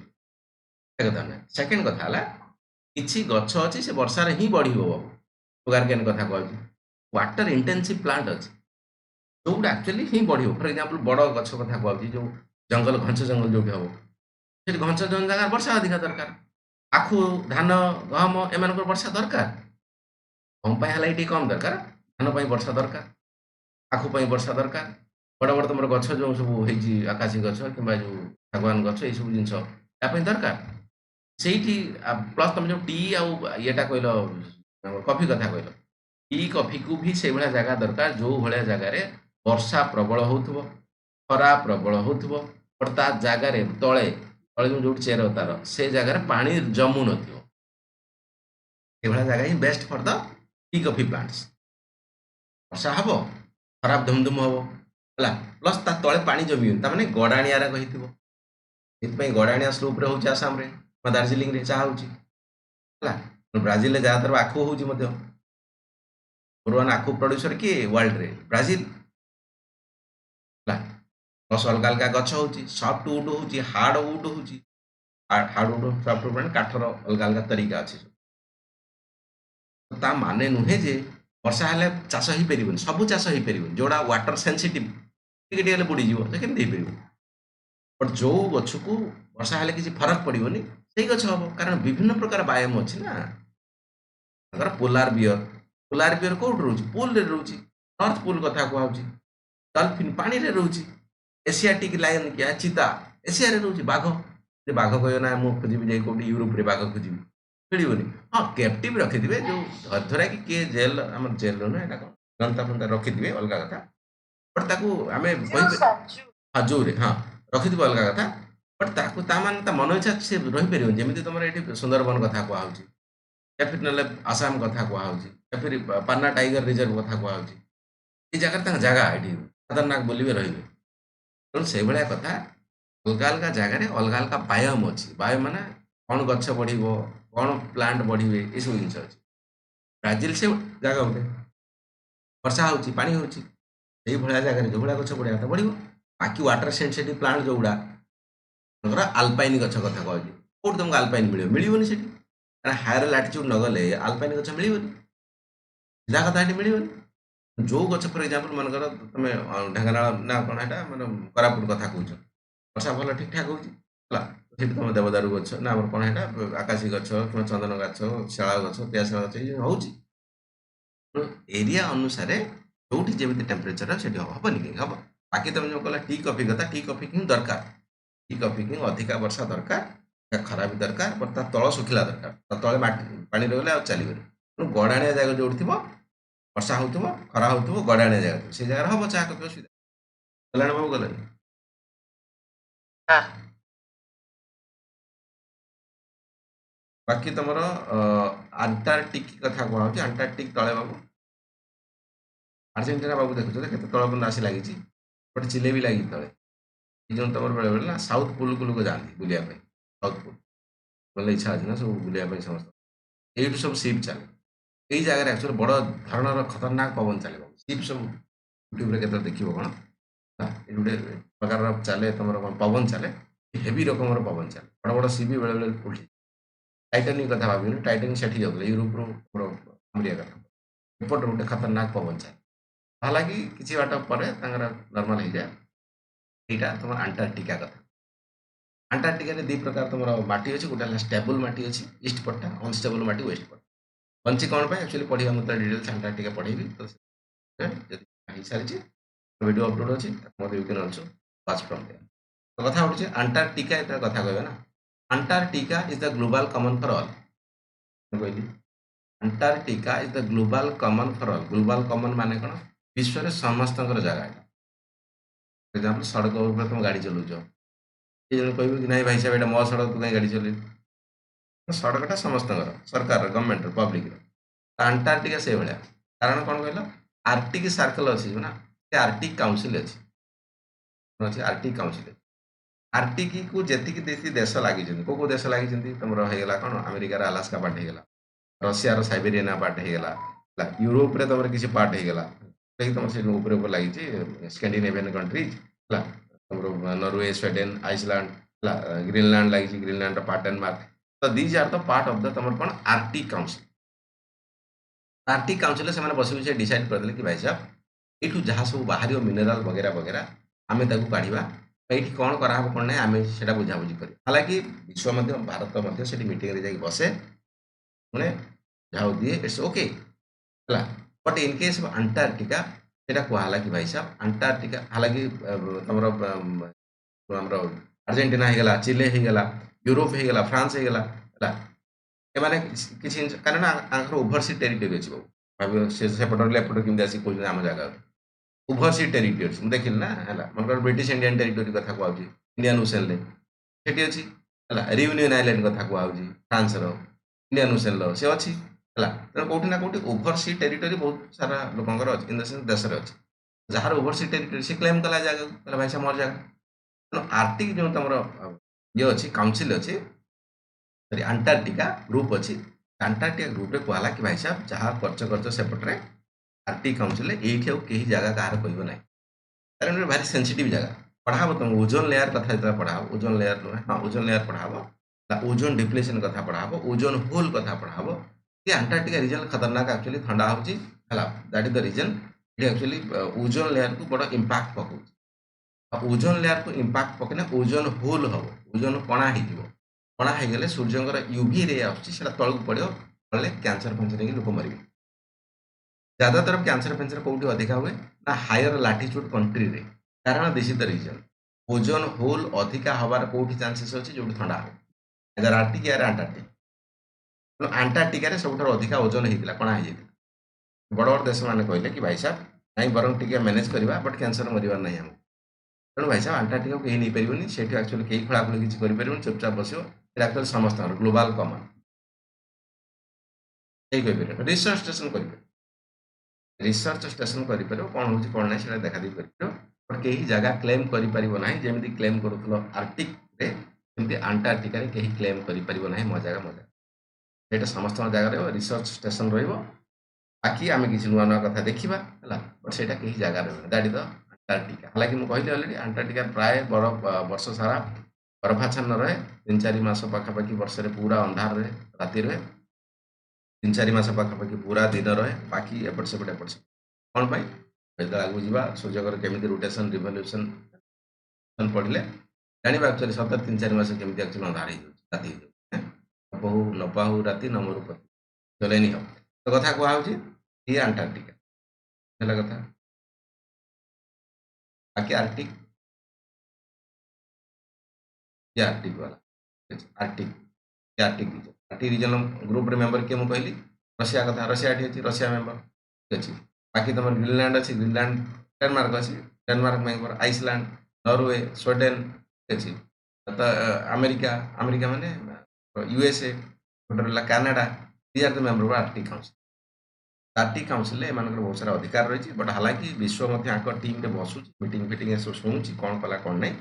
ସେ କଥା ନାହିଁ। ସେକେଣ୍ଡ କଥା ହେଲା, କିଛି ଗଛ ଅଛି, ସେ ବର୍ଷାରେ ହିଁ ବଢ଼ିବ। ବାବୁ ସୁଗାର କେନ୍ କଥା କୁହାଯାଉଛି। ୱାଟର ଇଣ୍ଟେନ୍ସିଭ୍ ପ୍ଲାଣ୍ଟ ଅଛି, ଯେଉଁଟା ଆକ୍ଚୁଆଲି ହିଁ ବଢ଼ିବ। ଫର ଏକ୍ଜାମ୍ପଲ୍, ବଡ଼ ଗଛ କଥା କୁହାଯାଉଛି, ଯେଉଁ ଜଙ୍ଗଲ, ଘଞ୍ଚ ଜଙ୍ଗଲ ଯେଉଁଠି ହେବ, ସେଠି ଘଞ୍ଚ ଜଙ୍ଗଲ ଜାଗାରେ ବର୍ଷା ଅଧିକା ଦରକାର। ଆଖୁ, ଧାନ, ଗହମ ଏମାନଙ୍କର ବର୍ଷା ଦରକାର। ଗହମ ପାଇଁ ହେଲା ଟିକେ କମ୍ ଦରକାର, ଧାନ ପାଇଁ ବର୍ଷା ଦରକାର, ଆଖୁ ପାଇଁ ବର୍ଷା ଦରକାର। ବଡ଼ ବଡ଼ ତୁମର ଗଛ ଯେଉଁ ସବୁ ହେଇଛି, ଆକାଶୀ ଗଛ କିମ୍ବା ଯେଉଁ ଶାଗୁଆନ ଗଛ, ଏଇସବୁ ଜିନିଷ ତା ପାଇଁ ଦରକାର। ସେଇଠି ପ୍ଲସ୍ ତମେ ଯେଉଁ ଟି ଆଉ ଇଏଟା କହିଲ, କଫି କଥା କହିଲ, ଟି କଫିକୁ ବି ସେଇଭଳିଆ ଜାଗା ଦରକାର, ଯେଉଁ ଭଳିଆ ଜାଗାରେ ବର୍ଷା ପ୍ରବଳ ହେଉଥିବ, ଖରା ପ୍ରବଳ ହେଉଥିବ, ବଟ୍ ତା ଜାଗାରେ ତଳେ ତଳେ ଯେଉଁଠି ଚେର ତାର, ସେ ଜାଗାରେ ପାଣି ଜମୁ ନଥିବ। ଏଭଳିଆ ଜାଗା ହିଁ best for the tea coffee plants. ବର୍ଷା ହେବ, ଖରାପ ଧୁମଧୁମ ହେବ, ହେଲା, ପ୍ଲସ୍ ତା ତଳେ ପାଣି ଜମିବନି, ତାମାନେ ଗଡ଼ାଣିଆରେ କହିଥିବ। ସେଥିପାଇଁ ଗଡ଼ାଣିଆ ସ୍ଲୋପ୍ରେ ହେଉଛି ଆସାମରେ, ଦାର୍ଜିଲିଂରେ ଚାହା ହେଉଛି ହେଲା। ବ୍ରାଜିଲରେ ଯାହା ତର ଆଖୁ ହେଉଛି ମଧ୍ୟ। ନମ୍ବର 1 ଆଖୁ ପ୍ରଡ୍ୟୁସର କିଏ ୱାର୍ଲଡରେ? ବ୍ରାଜିଲ ହେଲା। ପ୍ଲସ୍ ଅଲଗା ଅଲଗା ଗଛ ହେଉଛି, ସଫ୍ଟ ଉଡ୍ ହେଉଛି, ହାର୍ଡ ଉଡ୍ ହେଉଛି। ହାର୍ଡ ଉଡ୍ ସଫ୍ଟ ଉଡ୍ ମାନେ କାଠର ଅଲଗା ଅଲଗା ତରିକା ଅଛି। ତା ମାନେ ନୁହେଁ ଯେ ବର୍ଷା ହେଲେ ଚାଷ ହେଇପାରିବନି, ସବୁ ଚାଷ ହେଇପାରିବନି। ଯୋଉଟା ୱାଟର ସେନ୍ସିଟିଭ ଟିକେ ଟିକେ ହେଲେ ବୁଡ଼ିଯିବ, ସେ କେମିତି ହେଇପାରିବ? ବଟ୍ ଯୋଉ ଗଛକୁ ବର୍ଷା ହେଲେ କିଛି ଫରକ ପଡ଼ିବନି ସେଇ ଗଛ ହବ, କାରଣ ବିଭିନ୍ନ ପ୍ରକାର ବାୟମ ଅଛି ନା। ତାଙ୍କର ପୋଲାର ବିୟର କୋଉଠି ରହୁଛି? ପୁଲରେ ରହୁଛି। ନର୍ଥ ପୁଲ କଥା କୁହାହଉଛି। ଡଲଫିନ୍ ପାଣିରେ ରହୁଛି। ଏସିଆଟିକ ଲାୟନ କିଆ ଚିତା ଏସିଆରେ ରହୁଛି। ବାଘ, ଯେ ବାଘ କହିବ ନା ମୁଁ ଖୋଜିବି ଯାଇ କୋଉଠି ୟୁରୋପରେ ବାଘ ଖୋଜିବି, ମିଳିବନି। ହଁ କ୍ୟାପ୍ଟିଭ ରଖିଥିବେ, ଯୋଉ ଧରା କି କିଏ ଜେଲ, ଆମର ଜେଲ ନୁହେଁ ଏଟା କଣ, ଜନତା ଫନତା ରଖିଥିବେ ଅଲଗା କଥା। ବଟ୍ ତାକୁ ଆମେ କହିବେ ହଁ ଜୁରେ, ହଁ ରଖିଥିବ ଅଲଗା କଥା। ବଟ୍ ତାକୁ ତା ମାନେ ତା ମନ ଇଚ୍ଛା ସେ ରହିପାରିବନି। ଯେମିତି ତମର ଏଠି ସୁନ୍ଦରବନ କଥା କୁହାହଉଛି, या फिर नହେଲେ ଆସାମ କଥା କୁହାହଉଛି, या फिर ପାନ୍ନା ଟାଇଗର ରିଜର୍ଭ କଥା କୁହାହଉଛି। ଏଇ ଜାଗାରେ ତାଙ୍କ ଜାଗା ଏଠି ଖତରନାକ ବୁଲିବେ ରହିବେ। ତେଣୁ ସେଇଭଳିଆ କଥା, ଅଲଗା ଅଲଗା ଜାଗାରେ ଅଲଗା ଅଲଗା ବାୟୋମ ଅଛି। ବାୟୋମ ମାନେ କ'ଣ ଗଛ ବଢ଼ିବ, କ'ଣ ପ୍ଲାଣ୍ଟ ବଢ଼ିବେ, ଏସବୁ ଜିନିଷ ଅଛି। ବ୍ରାଜିଲ ସେ ଜାଗା ଗୋଟେ, ବର୍ଷା ହେଉଛି, ପାଣି ହେଉଛି, ସେଇଭଳିଆ ଜାଗାରେ ଯେଉଁଭଳିଆ ଗଛ ବଢ଼ିବା କଥା ବଢ଼ିବ। ବାକି ୱାଟର ସେନ୍ସିଟିଭ ପ୍ଲାଣ୍ଟ ଯୋଉଗୁଡ଼ା, ତାଙ୍କର ଆଲପାଇନ ଗଛ କଥା କହୁଛି, କୋଉଠି ତମକୁ ଆଲପାଇନ ମିଳିବ? ମିଳିବନି ସେଠି, କାରଣ ହାୟର ଲାଟିଚ୍ୟୁଡ୍ ନ ଗଲେ ଆଲପାଇନ ଗଛ ମିଳିବନି, ସିଧା କଥା ଏଠି ମିଳିବନି। ଯୋଉ ଗଛ ଫର ଏକ୍ଜାମ୍ପଲ ମନେକର ତମେ ଢେଙ୍କାନାଳ ନା କ'ଣ ଏଟା ମାନେ କୋରାପୁଟ କଥା କହୁଛ, ବର୍ଷା ଭଲ ଠିକ୍ ଠାକ୍ ହେଉଛି ହେଲା, ସେଠି ତମ ଦେବଦାରୁ ଗଛ ନା ଆମର କ'ଣ ଏଟା ଆକାଶୀ ଗଛ କିମ୍ବା ଚନ୍ଦନ ଗଛ, ଶାଳ ଗଛ, ପିଆଶାଳ ଗଛ ଏଇ ହେଉଛି। ଏରିଆ ଅନୁସାରେ ଯୋଉଠି ଯେମିତି ଟେମ୍ପରେଚର ସେଠି ହବନି କାହିଁକି ହବ। ବାକି ତମେ ଯୋଉ କହିଲା ଟି କଫି କଥା, ଟି କଫି ହିଁ ଦରକାର। ଟି କଫି ହିଁ ଅଧିକା ବର୍ଷା ଦରକାର, ଖରା ବି ଦରକାର, ବଟ୍ ତା ତଳ ଶୁଖିଲା ଦରକାର। ତା ତଳେ ମାଟି ପାଣି ରହିଲେ ଆଉ ଚାଲିବନି। ତେଣୁ ଗଡ଼ାଣିଆ ଜାଗା ଯୋଉଠି ଥିବ, ବର୍ଷା ହଉଥିବ, ଖରା ହଉଥିବ, ଗଡ଼ାଣିଆ ଜାଗା ଥିବ, ସେଇ ଜାଗାରେ ହବ ଚାହା କଫି ଅସୁବିଧା। ଗଲାଣି ବାବୁ ଗଲାଣି। ବାକି ତମର ଆଣ୍ଟାର୍କଟିକ କଥା କୁହାହଉଛି। ଆଣ୍ଟାର୍କଟିକ ତଳେ ବାବୁ ଆର୍ଜେଣ୍ଟିନା ବାବୁ ଦେଖୁଛ କେତେ ତଳ ପର୍ଯ୍ୟନ୍ତ ଆସି ଲାଗିଛି, ଗୋଟେ ଚିଲେ ବି ଲାଗିଛି ତଳେ। ଏଇ ଯେଉଁ ତମର ବେଳେବେଳେ ନା ସାଉଥ ପୋଲକୁ ଲୋକ ଯାଆନ୍ତି ବୁଲିବା ପାଇଁ, ସାଉଥ ପୋଲ ଗଲେ ଇଚ୍ଛା ଅଛି ନା ସବୁ ବୁଲିବା ପାଇଁ ସମସ୍ତେ, ଏଇଠୁ ସବୁ ସିପ୍ ଚାଲେ। ଏଇ ଜାଗାରେ ଆକ୍ଚୁଆଲି ବଡ଼ ଧରଣର ଖତରନାକ ପବନ ଚାଲିବ। ସିପ୍ ସବୁ ୟୁଟ୍ୟୁବରେ କେତେବେଳେ ଦେଖିବ କ'ଣ, ଏଠି ଗୋଟେ ପ୍ରକାରର ଚାଲେ ତମର କ'ଣ ପବନ ଚାଲେ, ହେଭି ରକମର ପବନ ଚାଲେ। ବଡ଼ ବଡ଼ ସିପ୍ ବି ବେଳେବେଳେ ଉଠି। ଟାଇଟାନିକ କଥା ଭାବିନି, ଟାଇଟାନିକ ସେଠି ଯାଉଥିଲା ୟୁରୋପରୁ ଆମରିଆ କଥା। ଏପଟେ ଗୋଟେ ଖତରନାକ ପବନ ଚାଲେ, ହାଲାକି କିଛି ବାଟ ପରେ ତାଙ୍କର ନର୍ମାଲ ହେଇଯାଏ। ଏଇଟା ତମର ଆଣ୍ଟାର୍କଟିକା କଥା। ଆଣ୍ଟାର୍କଟିକାରେ ଦୁଇ ପ୍ରକାର ତମର ମାଟି ଅଛି, ଗୋଟେ ହେଲା ଷ୍ଟେବୁଲ ମାଟି ଅଛି ଇଷ୍ଟ ପଟଟା, ଅନଷ୍ଟେବୁଲ ମାଟି ୱେଷ୍ଟ ପଟ। ବଞ୍ଚି କ'ଣ ପାଇଁ ଆକ୍ଚୁଆଲି ପଢ଼ିବା ମୁଁ ତ ଡିଟେଲ୍ସ ଆଣ୍ଟାର୍କଟିକା ପଢ଼େଇବି, ତ ଯଦି ହେଇସାରିଛି ଭିଡ଼ିଓ ଅପଲୋଡ଼ ଅଛି, ତାକୁ ମଧ୍ୟ you can also watch from there. ତ କଥା ଉଠୁଛି ଆଣ୍ଟାର୍କଟିକା ଏତେ କଥା କହିବା ନା। Antarctica is the global common for all. ମୁଁ କହିଲି Antarctica is the global common for all. Global common ମାନେ କ'ଣ? ବିଶ୍ୱରେ ସମସ୍ତଙ୍କର ଜାଗା। ଏକ୍ଜାମ୍ପଲ ସଡ଼କ ଉପରେ ତୁମେ ଗାଡ଼ି ଚଲାଉଛ, କିଏ ଜଣେ କହିବେ କି ନାଇଁ ଭାଇ ସାହେବ ଏଇଟା ମୋ ସଡ଼କ, ତୁ କାହିଁ ଗାଡ଼ି ଚଲେଇବୁ? ସଡ଼କଟା ସମସ୍ତଙ୍କର, ସରକାରର, ଗଭର୍ଣ୍ଣମେଣ୍ଟର, ପବ୍ଲିକର। ଆଣ୍ଟାର୍କଟିକା ସେଇଭଳିଆ। କାରଣ କ'ଣ କହିଲ, ଆର୍କଟିକ୍ ସାର୍କଲ ଅଛି ନା, ସେ ଆର୍କଟିକ୍ କାଉନସିଲ ଅଛି, ଆର୍କଟିକ୍ କାଉନସିଲ। ଆର୍କଟିକକୁ ଯେତିକି ଦେଶ ଲାଗିଛନ୍ତି, କୋଉ କୋଉ ଦେଶ ଲାଗିଛନ୍ତି ତମର ହେଇଗଲା କ'ଣ, ଆମେରିକାର ଆଲାସ୍କା ପାର୍ଟ ହେଇଗଲା, ରଷିଆର ସାଇବେରିଆନା ପାର୍ଟ ହେଇଗଲା, ହେଲା ୟୁରୋପରେ ତମର କିଛି ପାର୍ଟ ହେଇଗଲା, ତମର ସେ ଉପରେ ଉପରେ ଲାଗିଛି ସ୍କାଣ୍ଡିନେଭିଆନ୍ କଣ୍ଟ୍ରିଜ, ହେଲା ତମର ନରୱେ, ସ୍ୱେଡେନ, ଆଇସଲ୍ୟାଣ୍ଡ, ହେଲା ଗ୍ରୀନଲ୍ୟାଣ୍ଡ ଲାଗିଛି, ଗ୍ରୀନଲ୍ୟାଣ୍ଡର ପାର୍ଟ ଡେନମାର୍କ। ତ these are the part of the ତମର କ'ଣ ଆର୍କଟିକ୍ କାଉନସିଲ। ଆର୍କଟିକ୍ କାଉନସିଲରେ ସେମାନେ ବସି ବସି ଡିସାଇଡ୍ କରିଦେଲେ କି ଭାଇ ସାହେବ ଏଇଠୁ ଯାହା ସବୁ ବାହାରିବ ମିନେରାଲ ବଗେରା ବଗେରା ଆମେ ତାକୁ କାଢ଼ିବା, ଏଇଠି କ'ଣ କରାହବ କ'ଣ ନାହିଁ ଆମେ ସେଟା ବୁଝାବୁଝି କରିବା। ହାଲାକି ବିଶ୍ୱ ମଧ୍ୟ, ଭାରତ ମଧ୍ୟ ସେଠି ମିଟିଂରେ ଯାଇକି ବସେ, ମାନେ ଯାହା ଦିଏ ଇଟ୍ସ ଓକେ ହେଲା। But in case of Antarctica ସେଟା କୁହାହେଲା କି ଭାଇ ସାହେବ ଆଣ୍ଟାର୍କଟିକା, ହାଲାକି ତମର ଆମର ଆର୍ଜେଣ୍ଟିନା ହେଇଗଲା, ଚିଲେ ହେଇଗଲା, ୟୁରୋପ ହେଇଗଲା, ଫ୍ରାନ୍ସ ହେଇଗଲା, ହେଲା ଏମାନେ କିଛି ଜିନିଷ, କାରଣ ତାଙ୍କର ଓଭରସି ଟେରିଟୋରି ଅଛି। ଭାବିବ ସେ ସେପଟ ରହିଲେ ଏପଟ କେମିତି ଆସିକି କହୁଛନ୍ତି ଆମ ଜାଗା ଓଭରସି ଟେରିଟୋରି ଅଛି। ମୁଁ ଦେଖିଲି ନା, ହେଲା ମନେକର ବ୍ରିଟିଶ ଇଣ୍ଡିଆନ୍ ଟେରିଟୋରି କଥା କୁହାଉଛି ଇଣ୍ଡିଆନ୍ ଓସେନ୍ରେ, ସେଠି ଅଛି ହେଲା। ରିୟୁନିୟନ ଆଇଲାଣ୍ଡ କଥା କୁହାଉଛି ଫ୍ରାନ୍ସର, ଇଣ୍ଡିଆନ୍ ଓସେନ୍ର ସେ ଅଛି ହେଲା। ତେଣୁ କୋଉଠି ନା କୋଉଠି ଓଭରସି ଟେରିଟୋରି ବହୁତ ସାରା ଲୋକଙ୍କର ଅଛି, ଇନ୍ ଦ ସେନ୍ସ ଦେଶରେ ଅଛି। ଯାହାର ଓଭରସି ଟେରିଟୋରି ସେ କ୍ଲେମ୍ କଲା ଜାଗାକୁ, କହିଲା ଭାଇ ସେ ମୋର ଜାଗା। ତେଣୁ ଆର୍କଟିକ୍ ଯେଉଁ ତମର ये अच्छी काउंसिल अच्छी सॉरी अंटार्कटिका ग्रुप अच्छी अंटार्कटिका ग्रुप रे कहला कि भाई साहब जहाँ खर्च सेपटे आर्टिक काउंसिल ये कहीं जगह कहार कह ना कारण भारी सेनसीटिव जगह पढ़ाब तुम ओजोन लेयर कथा जो पढ़ाब ओजोन लेयर नुहे हाँ ओजोन लेयर पढ़ाब ओजोन डिप्लेशन कथा पढ़ाब ओजोन होल कथा पढ़ाब ये अंटार्कटिका रीजन खतरनाक एक्चुअली ठंडा होची that is the reason actually ozone layer को बड़ इंपैक्ट पकाउची ओजोन लेयर को इंपैक्ट पकने ओजोन होल हम ओजोन कणा कणा हो सूर्यंकर यूवी रे आसुची तलक पड़ो पड़े कैंसर फैंसर लोक मरबे ज्यादातर कैंसर फैंसर कौटी अधिका हुए ना हायर लाटिट्यूड कंट्री रे कारण this is the reason ozone hole अधिका हबार कौटी चांसेस अच्छे जो ठंडा हो अगर आर्टिक या अंटार्कटिक अंटार्कटिका सब अधिका ओजोन होता कणा हो बड़ बड़ देश मैंने कहले कि भाई साहब नहीं बरम टी मैनेज करवा बट कैंसर मरवार ना आम तेणु भाई साहब अंटार्कटिका कहीं नहीं पारे से एक्चुअली कहीं खोलाखोली किसी करें चुपचाप बस एक्चुअली समस्त ग्लोबाल कमन यही कहीपर रिसर्च स्टेशन कर रिसर्च स्टेशन कर कौन हो कौन ना देखा दे बट कहीं जगह क्लेम करना जमी क्लेम करूल आर्टिक सेमती अंटार्कटिका कहीं क्लेम करना मो जगह मो जगह ये समस्त जगह रिसर्च स्टेशन बाकी आम किसी नुआ नुआ कथा देखा बट से कहीं जगह रही दैट इज द अंटार्कटिका हालांकि मुझे कहली अलरेडी अंटार्कटिका प्राय बरफ वर्ष सारा बरफाच्छन्न रहे 3-4 मास पाखापाखि वर्ष पूरा अंधार रहे राति रहे 3-4 मास पाखापाखि पूरा दिन रहे बाकी एपट सेपट कौन आगे जावा सूर्यकर केमी रोटेशन रिवल्यूशन पढ़ले जाना एक्चुअली सतर 3-4 मास केमी एक्चुअली अंधार राति नपहू नपाहू राति नमरूपति चले नहीं हम तो कथा कहुच्छी ये अंटार्कटिका है कथा बाकी आर्टिक ये आर्टिक वाला आर्टिक आर्टिक रीजन ग्रुप रे मेंबर किए मुझे कहली रशिया कथा रशिया अच्छी रशिया मेंबर ठीक अच्छे बाकी तुम ग्रीनलैंड अच्छी ग्रीनलैंड डेनमार्क अच्छी Denmark member Iceland Norway Sweden ठीक अच्छे तो अमेरिका अमेरिका माने यूएसए गोटे Canada these are the member of Arctic Council एम बहुत सारा अधिकार रही बट हालांकि विश्व टीम बसुँ मीटिंग फिटिंग सब शुणुची कौन कला कौन नहीं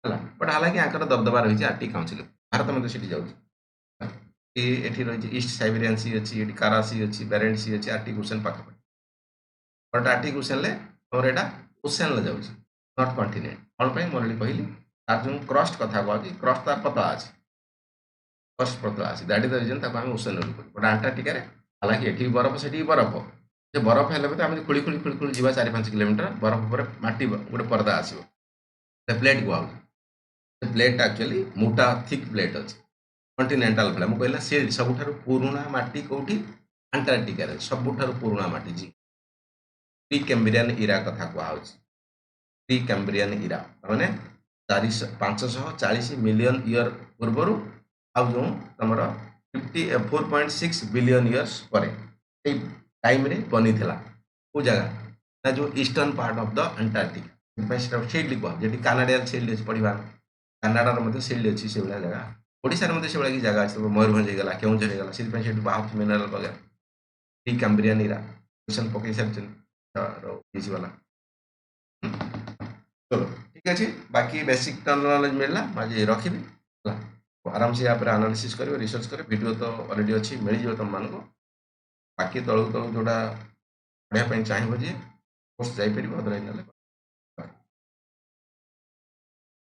है बट हालांकि आंकर दबदबा रही आर्टिक काउंसिल भारत मध्य सीटी जाऊँगी ये रही ईस्ट साइबेरियन सी अच्छी ये कारा सी अच्छी बेरेंट सी अच्छी आर्टिक ओशन पाखापाखि बट आर्टिक ओशन तुम यहाँ ओशन जाऊँगी नॉट कंटिनेंट कौन पर मोर कहली तार जो क्रस्ट कथा कहती क्रस्ट तार पतला अच्छे क्रस्ट पतला अच्छे दैट इज द रीजन आम ओशन बट अंटार्कटिका हालांकि ये बरफ से बरफ से बरफ है आम खोली खोली खोली खोली जा 4-5 किलोमीटर बरफ पर माटी गोटे पर्दा आसो प्लेट कहुँ प्लेट एक्चुअली मोटा थिक प्लेट अच्छे कंटिनेंटाल भाई मुझे कहला सील्ड सबुठ पुराणा माटी कौटी अंटार्कटिका सबुठ पुराणा माटी जी प्री कैम्ब्रियन इरा कथा कहुच्छी प्री कैम्ब्रियन इरा मैंने 540 मिलियन ईयर पूर्वर आउ जो तुम 4.6 बिलियन इयर्स पर टाइम रे बनी थिला को जगह ना जो eastern part of the Antarctica सील्ड कह जी कानाडियन सील्ड अच्छी पढ़ा कानाडार सील्ड अच्छी से भाया जगह ओडार मध्य से भाई जगह अच्छे मयूरभंज होगा केउझर होगा से बाहर मिनराल वगैरह प्री कैम्ब्रियन इरा क्वेश्चन पकई सारी वाला चलो ठीक अच्छे बाकी बेसिक टर्म नॉलेज मिलला मुझे रखी आराम से यहाँ एनालिसिस कर रिसर्च कर वीडियो तो ऑलरेडी अच्छी मिल तुम मान बाकी तलू तलू जोड़ा पढ़ाई चाहिए जी कोर्स जापर अदरवाइज ना